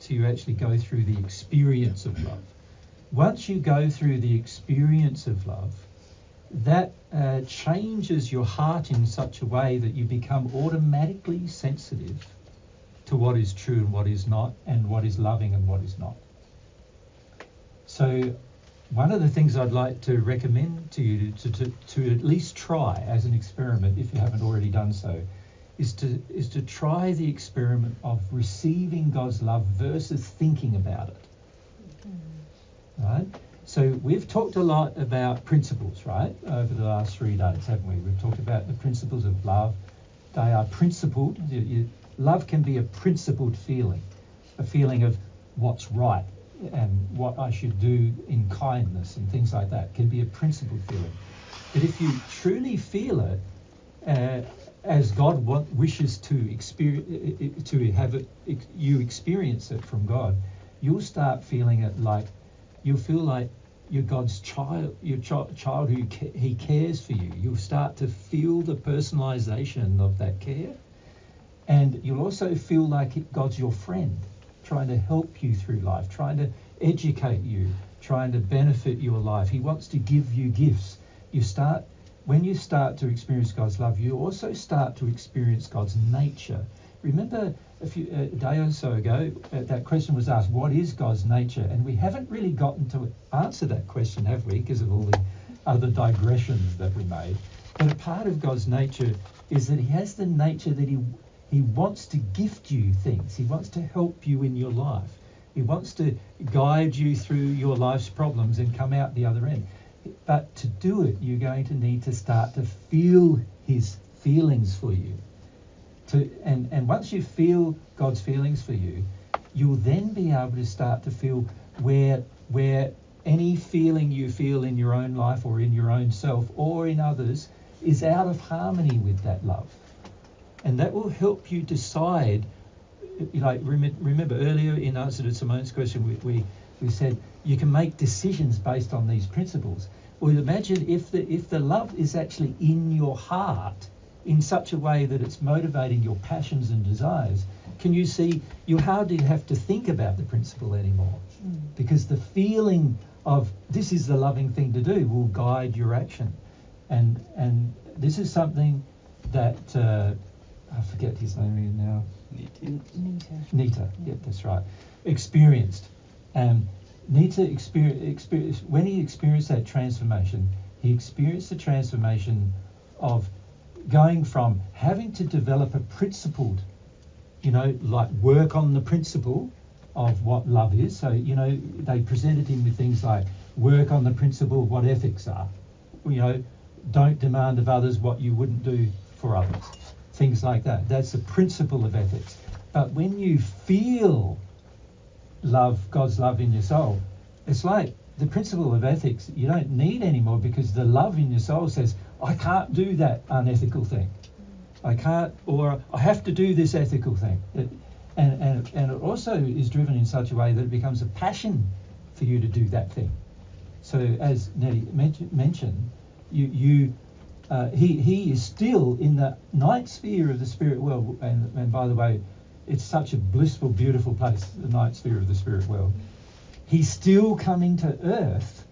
S1: So you actually go through the experience of love. Once you go through the experience of love, that changes your heart in such a way that you become automatically sensitive to what is true and what is not, and what is loving and what is not. So one of the things I'd like to recommend to you to at least try as an experiment, if you haven't already done so, is to try the experiment of receiving God's love versus thinking about it. Right? So we've talked a lot about principles, right, over the last 3 days, haven't we? We've talked about the principles of love. They are principled. Love can be a principled feeling, a feeling of what's right and what I should do in kindness and things like that. It can be a principled feeling. But if you truly feel it as God wishes to experience, to have it, you experience it from God, you'll start feeling it like You'll feel like you're God's child, your child who he cares for you. You'll start to feel the personalisation of that care. And you'll also feel like God's your friend, trying to help you through life, trying to educate you, trying to benefit your life. He wants to give you gifts. When you start to experience God's love, you also start to experience God's nature. Remember a day or so ago, that question was asked, what is God's nature? And we haven't really gotten to answer that question, have we? Because of all the other digressions that we made. But a part of God's nature is that he has the nature that he wants to gift you things. He wants to help you in your life. He wants to guide you through your life's problems and come out the other end. But to do it, you're going to need to start to feel his feelings for you. And once you feel God's feelings for you, you'll then be able to start to feel where any feeling you feel in your own life or in your own self or in others is out of harmony with that love. And that will help you decide, like remember earlier in answer to Simone's question, we said you can make decisions based on these principles. Well, imagine if the love is actually in your heart in such a way that it's motivating your passions and desires, can you see you hardly have to think about the principle anymore, because the feeling of this is the loving thing to do will guide your action. And this is something that I forget his name now. Nita. Yeah, that's right. Experienced. Nita experience when he experienced that transformation. He experienced the transformation of going from having to develop a principled, like work on the principle of what love is. So, they presented him with things like work on the principle of what ethics are. Don't demand of others what you wouldn't do for others. Things like that. That's the principle of ethics. But when you feel love, God's love in your soul, it's like the principle of ethics you don't need anymore, because the love in your soul says, I can't do that unethical thing. I can't, or I have to do this ethical thing. And it also is driven in such a way that it becomes a passion for you to do that thing. So as Nettie mentioned, he is still in the ninth sphere of the spirit world. And by the way, it's such a blissful, beautiful place, the ninth sphere of the spirit world. He's still coming to earth,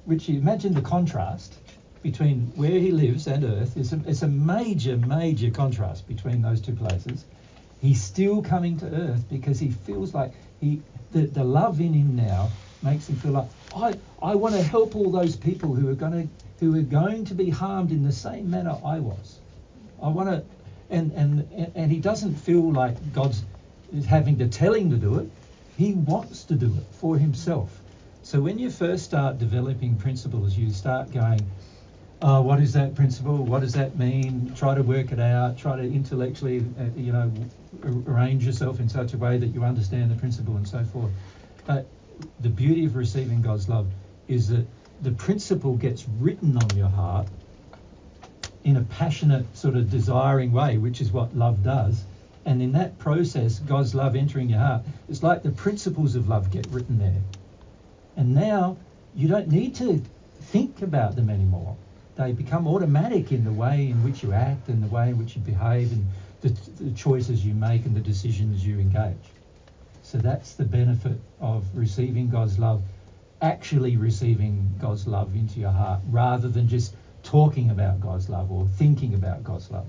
S1: which you imagine the contrast between where he lives and earth. It's a major contrast between those two places. He's still coming to earth because he feels like the love in him now makes him feel like, I want to help all those people who are going to be harmed in the same manner I was. I want to, and he doesn't feel like God's having to tell him to do it. He wants to do it for himself. So when you first start developing principles, you start going, what is that principle? What does that mean? Try to work it out. Try to intellectually, arrange yourself in such a way that you understand the principle and so forth. But the beauty of receiving God's love is that the principle gets written on your heart in a passionate sort of desiring way, which is what love does. And in that process, God's love entering your heart, it's like the principles of love get written there. And now you don't need to think about them anymore. They become automatic in the way in which you act and the way in which you behave and the choices you make and the decisions you engage. So that's the benefit of receiving God's love, actually receiving God's love into your heart, rather than just talking about God's love or thinking about God's love.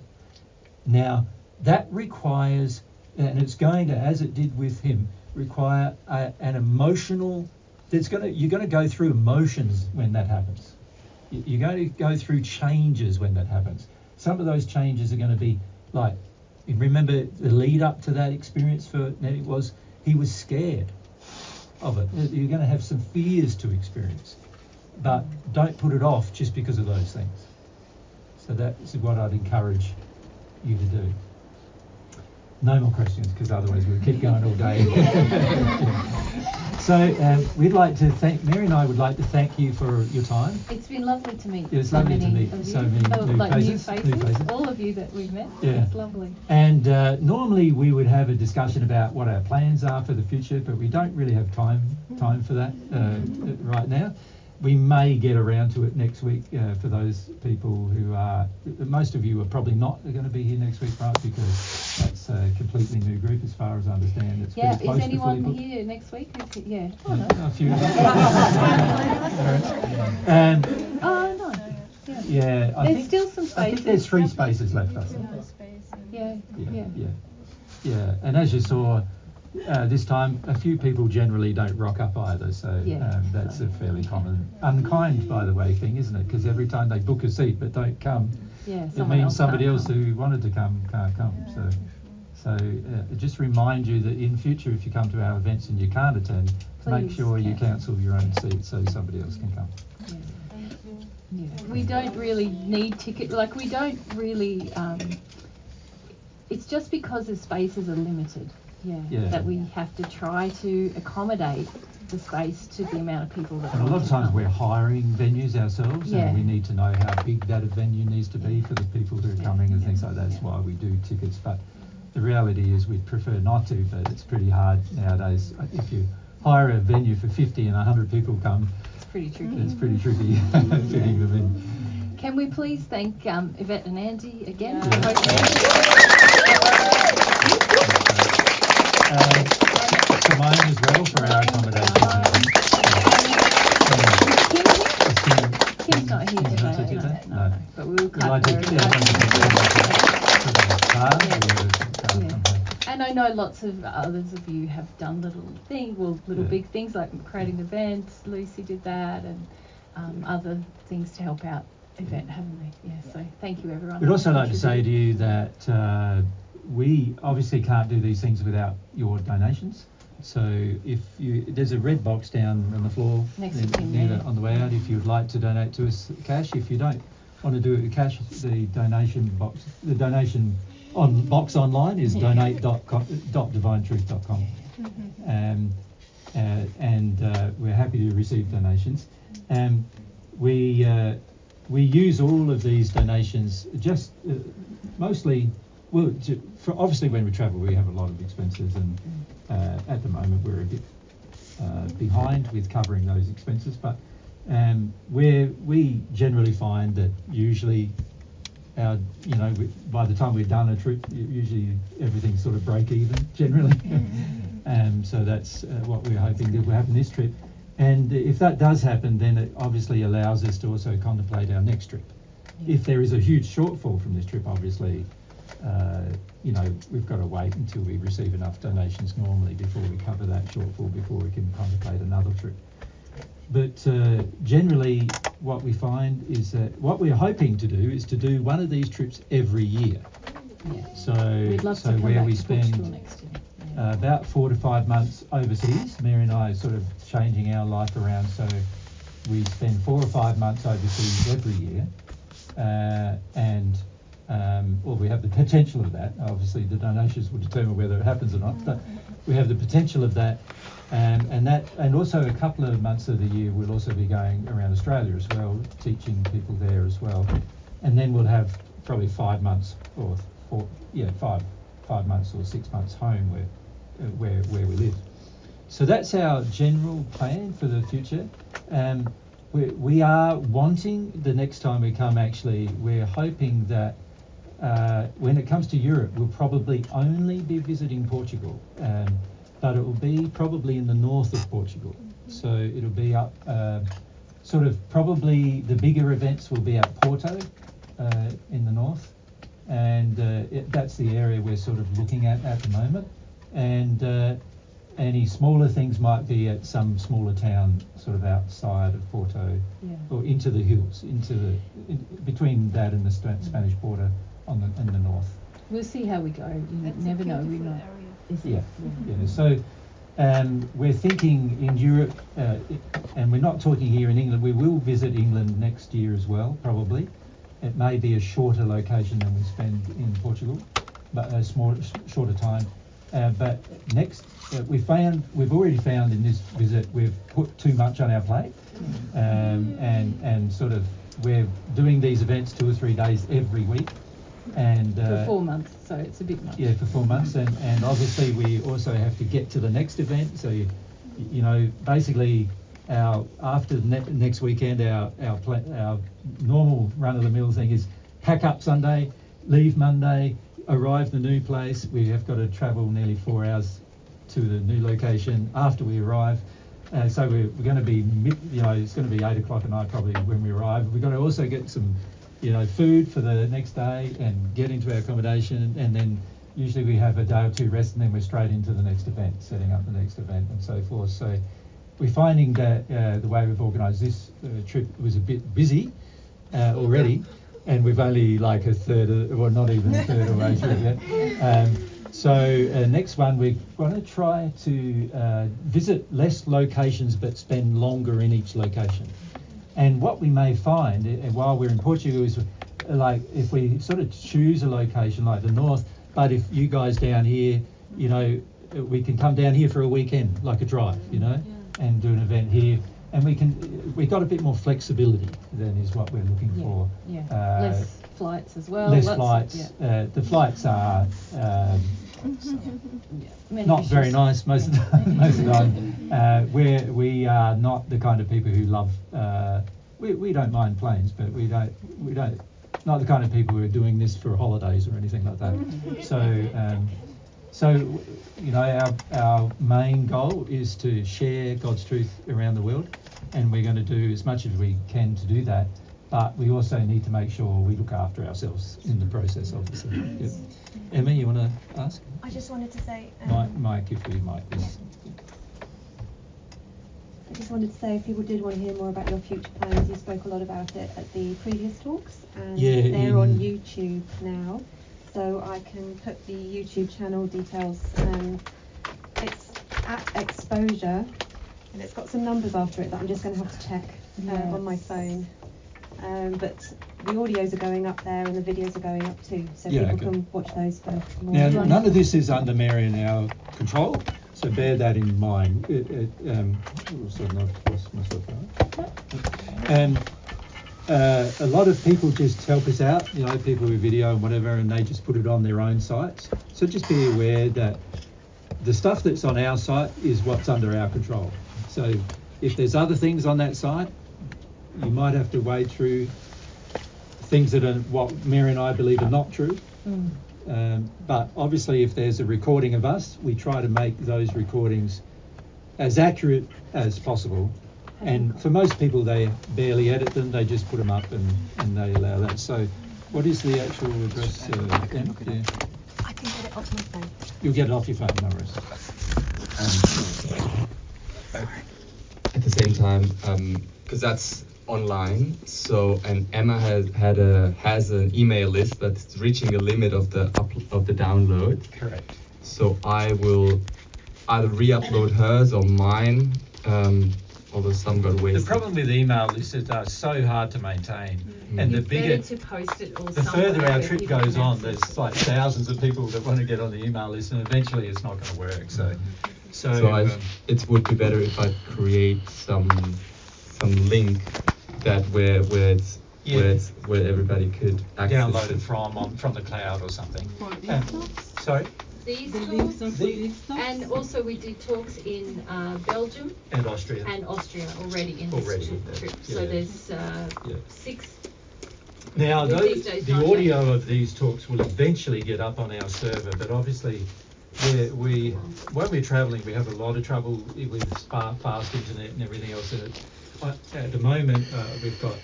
S1: Now, that requires, and it's going to, as it did with him, require an emotional, you're going to go through emotions when that happens. You're going to go through changes when that happens. Some of those changes are going to be like, remember the lead up to that experience for Nettie was, he was scared of it. You're going to have some fears to experience, but don't put it off just because of those things. So that's what I'd encourage you to do. No more questions, because otherwise we'll keep going all day. So we'd like to thank Mary and I would like to thank you for your time.
S2: It's been lovely to meet.
S1: It's
S2: so
S1: lovely to
S2: many
S1: meet
S2: of
S1: so
S2: you.
S1: many new faces.
S2: New faces. All of you that we've met.
S1: Yeah.
S2: It's lovely.
S1: And normally we would have a discussion about what our plans are for the future, but we don't really have time for that right now. We may get around to it next week for those people who are. Most of you are probably not going to be here next week, right? Because that's a completely new group, as far as I understand. It's
S2: Yeah.
S1: pretty close
S2: Is anyone
S1: to fully booked.
S2: here next week? Yeah. Oh, no.
S1: A few.
S2: Oh no. Yeah.
S1: Yeah, I
S2: There's
S1: think
S2: still some
S1: I
S2: spaces.
S1: think there's 3 spaces left. I think. Yeah. And as you saw. This time, a few people generally don't rock up either, so that's a fairly common, unkind, by the way, thing, isn't it? Because every time they book a seat but don't come, it means somebody else who wanted to come can't come. So just remind you that in future, if you come to our events and you can't attend, make sure you cancel your own seat so somebody else can come.
S2: Yeah. We don't really need tickets. Like we don't really. It's just because the spaces are limited. That we have to try to accommodate the space to the amount of people that.
S1: And a lot of times we're hiring venues ourselves, and we need to know how big that venue needs to be for the people who are coming and things like that. That's why we do tickets. But the reality is we'd prefer not to, but it's pretty hard nowadays. If you hire a venue for 50 and 100 people come,
S2: it's pretty tricky.
S1: It's pretty tricky fitting them in.
S2: Can we please thank Yvette and Andy again?
S1: Simone as well for our accommodation.
S2: Kim's not here today. No. But we will cut her. And I know lots of others of you have done little big things like creating events. Lucy did that, and other things to help out Yvette, haven't we? Yeah. So thank you, everyone.
S1: We'd also like to say to you that. We obviously can't do these things without your donations. So if there's a red box down on the floor on the way out. If you'd like to donate to us cash, if you don't want to do it with cash, the donation box online is donate.divinetruth.com, and we're happy to receive donations. We use all of these donations just mostly. Well, obviously when we travel we have a lot of expenses, and at the moment we're a bit behind with covering those expenses, but we generally find that usually by the time we've done a trip, usually everything's sort of break even generally. So that's what we're hoping that will happen this trip, and if that does happen, then it obviously allows us to also contemplate our next trip. If there is a huge shortfall from this trip, obviously we've got to wait until we receive enough donations normally before we cover that shortfall, before we can contemplate another trip. But generally what we find is that what we're hoping to do is to do one of these trips every year. So where we spend about 4 to 5 months overseas. Mary and I are sort of changing our life around, so we spend 4 or 5 months overseas every year, we have the potential of that. Obviously the donations will determine whether it happens or not, but we have the potential of that, and also a couple of months of the year we'll also be going around Australia as well, teaching people there as well, and then we'll have probably 5 months or 5 months or 6 months home where we live. So that's our general plan for the future. We are wanting, the next time we come actually, we're hoping that when it comes to Europe, we'll probably only be visiting Portugal, but it will be probably in the north of Portugal. So it'll be up, sort of probably the bigger events will be at Porto in the north, and that's the area we're sort of looking at the moment. And any smaller things might be at some smaller town sort of outside of Porto, or into the hills, between that and the Spanish border in the north.
S2: We'll see how we go. You never know. We might.
S1: So we're thinking in Europe, and we're not talking here in England. We will visit England next year as well, probably. It may be a shorter location than we spend in Portugal, but a shorter time. But next, we've already found in this visit we've put too much on our plate, and sort of we're doing these events 2 or 3 days every week, and
S2: for 4 months, so it's a bit much.
S1: Yeah, for 4 months, and obviously we also have to get to the next event. So you know, basically after next weekend, our normal run of the mill thing is pack up Sunday, leave Monday, arrive the new place. We have got to travel nearly 4 hours to the new location after we arrive. So we're going to be, it's going to be 8 o'clock at night probably when we arrive. We've got to also get some, food for the next day and get into our accommodation, and then usually we have a day or 2 rest, and then we're straight into the next event, setting up the next event and so forth. So we're finding that the way we've organised this trip was a bit busy already, and we've only like a third, or not even a third of the way through yet. So next one, we're going to try to visit less locations but spend longer in each location. And what we may find while we're in Portugal is, like, if we sort of choose a location like the north, but if you guys down here, we can come down here for a weekend, like a drive, and do an event here. And we've got a bit more flexibility than is what we're looking for.
S2: Yeah, less flights as well.
S1: Less flights. The flights are not very nice most of the time. We are not the kind of people who love. We don't mind planes, but we don't. Not the kind of people who are doing this for holidays or anything like that. So, our main goal is to share God's truth around the world, and we're going to do as much as we can to do that. But we also need to make sure we look after ourselves in the process, obviously. Yep. Emma, you want to ask?
S13: I just wanted to say...
S1: Mike, if we might. Yes.
S13: I just wanted to say, if people did want to hear more about your future plans, you spoke a lot about it at the previous talks, and they're on YouTube now. So I can put the YouTube channel details. It's at Exposure, and it's got some numbers after it that I'm just going to have to check on my phone. But the audios are going up there and the videos are going up too, so people can watch those for more.
S1: Now, none of this is under Mary and our control, so bear that in mind. A lot of people just help us out, people with video and whatever, and they just put it on their own sites. So just be aware that the stuff that's on our site is what's under our control. So if there's other things on that site, you might have to wade through things that are what Mary and I believe are not true. But obviously, if there's a recording of us, we try to make those recordings as accurate as possible. And for most people, they barely edit them; they just put them up and they allow that. So, what is the actual address? Em?
S13: I can get it off my phone.
S1: You'll get it off your phone, no worries.
S9: At the same time, because that's online, so and Emma has an email list that's reaching a limit of the download.
S1: Correct.
S9: So I will either re-upload hers or mine. Although some got wasted.
S1: The problem with email lists is they're so hard to maintain, and the bigger,
S2: to post it
S1: the further our trip goes on, there's like thousands of people that want to get on the email list, and eventually it's not going to work. So
S9: it would be better if I create some link that where everybody could access
S1: download it from the cloud or something. Sorry.
S2: These talks, and also we did talks in Belgium
S1: and Austria
S2: already in this trip. So there's 6.
S1: Now the audio of these talks will eventually get up on our server, but obviously when we're travelling, we have a lot of trouble with fast internet and everything else. At the moment, we've got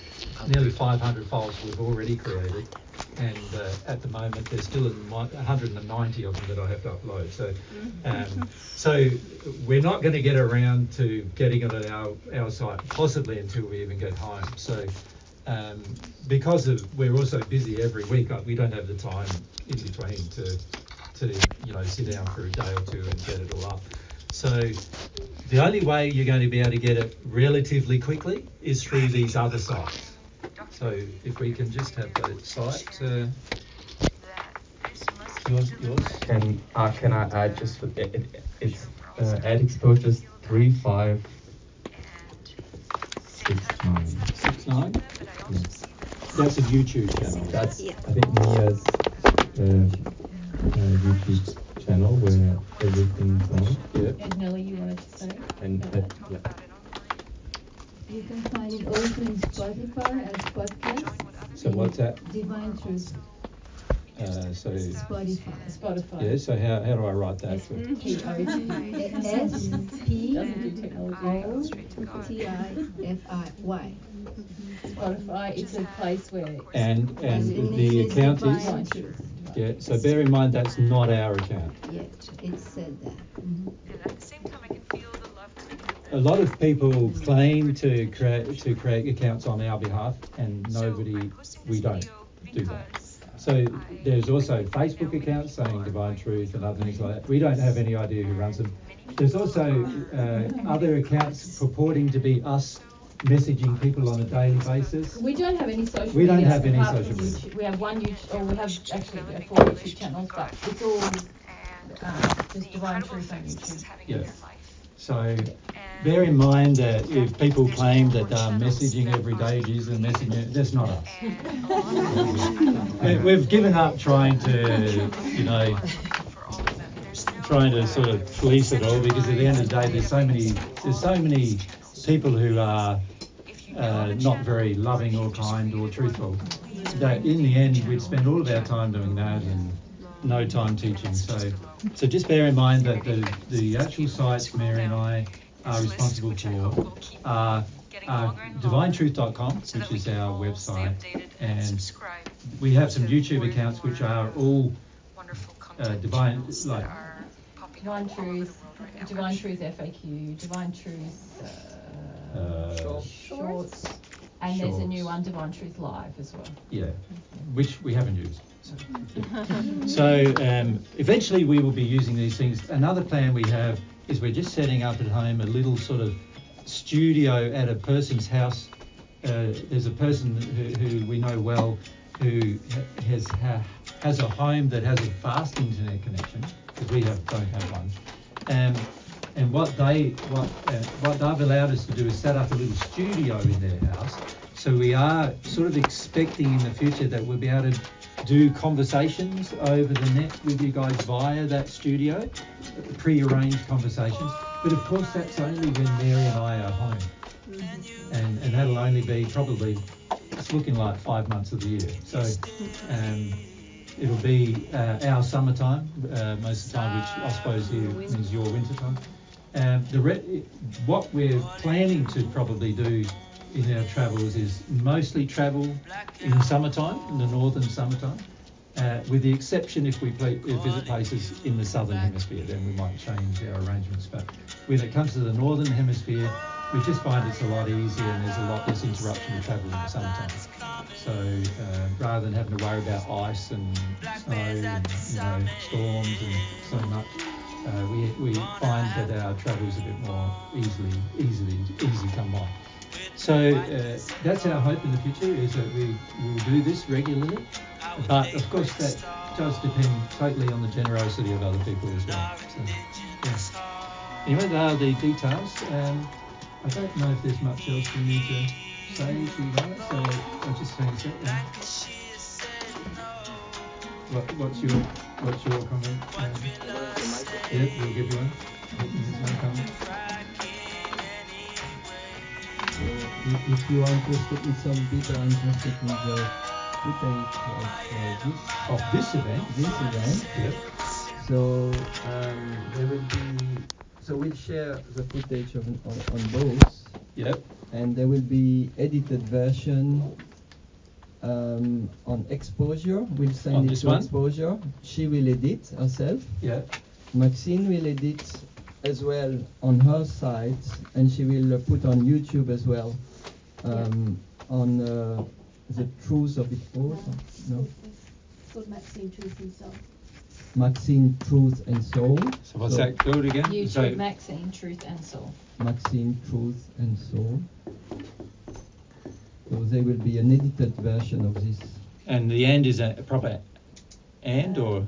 S1: nearly 500 files we've already created, and at the moment there's still 190 of them that I have to upload. So we're not going to get around to getting it on our site, possibly until we even get home. So because we're also busy every week, we don't have the time in between to sit down for a day or two and get it all up. So the only way you're going to be able to get it relatively quickly is through these other sites. So if we can just have that site. Yours.
S9: Can I add just for it's ad exposures 3569.
S1: Yes. That's a YouTube channel.
S9: That's I think Mia's YouTube channel where everything's on. Yeah.
S2: And Nelly, you wanted to say?
S9: And yeah.
S4: You can find it also in Spotify as podcast.
S1: So what's that?
S4: Divine Truth.
S1: So
S4: Spotify.
S1: yeah. So how do I write that?
S4: SPOTIFI.
S2: Spotify, it's a place where...
S1: And the account is... Yeah, so bear in mind that's not our account.
S4: Yeah, it said that. Mm-hmm.
S1: A lot of people claim to create accounts on our behalf, and we don't do that. So there's also Facebook accounts saying Divine Truth and other things like that. We don't have any idea who runs them. There's also other accounts purporting to be us messaging people on a daily basis.
S2: We don't have any social media.
S1: We don't have any social media.
S2: We have one YouTube, or we have actually 4 YouTube channels, but it's all just Divine Truth on YouTube.
S1: Yeah. So bear in mind that if people claim that they're messaging every day, Jesus messaging, that's not us. We've given up trying to sort of police it all, because at the end of the day, there's so many people who are not very loving or kind or truthful, that in the end we'd spend all of our time doing that and no time teaching. So just bear in mind that the actual sites Mary and I are responsible for are divinetruth.com, which is our website, and we have some YouTube accounts which are all Divine Truth,
S2: Divine Truth FAQ, Divine Truth Shorts, and there's a new one, Divine Truth Live as well.
S1: Yeah, which we haven't used. So eventually we will be using these things. Another plan we have is we're just setting up at home a little sort of studio at a person's house. There's a person who we know well who has a home that has a fast internet connection, because we don't have one. And what they've allowed us to do is set up a little studio in their house. So we are sort of expecting in the future that we'll be able to do conversations over the net with you guys via that studio, pre-arranged conversations. But of course that's only when Mary and I are home. And that'll only be probably, it's looking like 5 months of the year. So it'll be our summertime, most of the time, which I suppose here means your winter time. What we're planning to probably do in our travels is mostly travel in the summertime, in the northern summertime, with the exception if we visit places in the southern hemisphere, then we might change our arrangements. But when it comes to the northern hemisphere, we just find it's a lot easier and there's a lot less interruption to travel in the summertime. So rather than having to worry about ice and snow and storms and so much, we find that our travel is a bit more easy come by. So that's our hope in the future, is that we will do this regularly. But of course that does depend totally on the generosity of other people as well. So, yeah. Anyway, there are the details. I don't know if there's much else we need to say to you guys, so I'll just finish it. What's your comment? Yeah, we'll give you one. No comment.
S5: If you are interested in some people are interested in the footage
S1: of this event.
S5: Yep. So there will be. So we'll share the footage on both.
S1: Yep.
S5: And there will be edited version on exposure. We'll send it to exposure. She will edit herself.
S1: Yeah.
S5: Maxine will edit as well on her site, and she will put on YouTube as well, on the truth of it all. No.
S3: It's called Maxine Truth and Soul.
S5: Maxine Truth and Soul.
S1: So what's that called again?
S2: YouTube Maxine Truth and Soul.
S5: Maxine Truth and Soul. So there will be an edited version of this.
S1: And the and is a proper and or?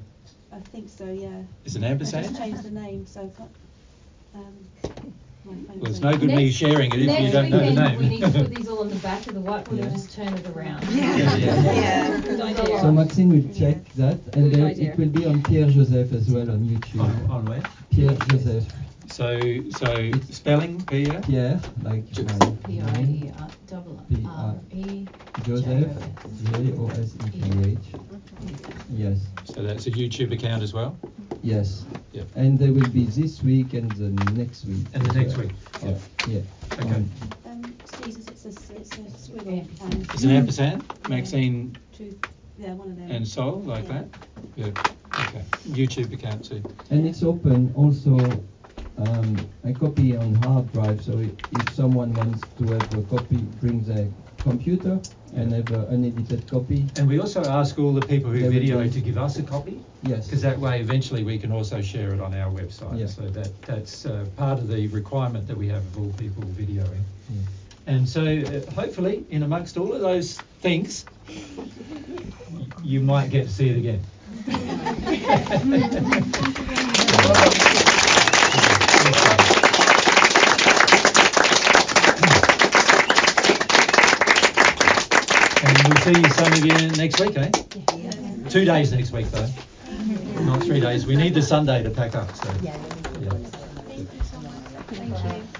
S3: I think so, yeah.
S14: Is it an
S3: I
S14: ampersand?
S3: just changed the name, so
S14: Well, it's no good me sharing it if you don't know the name.
S2: We need to put these all on the back of the whiteboard and just turn it around.
S13: Yeah.
S2: Good idea.
S5: So Maxine will check that, and
S2: Good
S5: then
S2: idea.
S5: it will be on Pierre Joseph as well on YouTube.
S14: On where?
S5: Pierre Joseph.
S14: So spelling Pierre?
S5: Pierre, like
S2: P-I-E-R-E.
S5: Joseph, Joseph. Yes.
S14: So that's a YouTube account as well?
S5: Yes.
S14: Yeah.
S5: And there will be this week and the next week.
S14: And the next week?
S5: Yeah. Yeah.
S14: Okay.
S3: Jesus, it's a squiggle.
S14: It's an ampersand? Maxine
S3: Yeah, one of them.
S14: and Sol, like that? Yeah. Okay. YouTube account too.
S5: And it's open also a copy on hard drive, so if someone wants to have a copy, bring their computer and have an unedited copy.
S14: And we also ask all the people who
S5: They will
S14: video
S5: do.
S14: to give us a copy.
S5: Yes.
S14: Because that way eventually we can also share it on our website.
S5: Yeah.
S14: So that's part of the requirement that we have of all people videoing.
S5: Yeah.
S14: And so hopefully in amongst all of those things, you might get to see it again. And we'll see some of you next week, eh? 2 days next week though, not 3 days. We need the Sunday to pack up. So.
S2: Yeah.
S14: Yeah.
S3: Thank you so much. Thank you.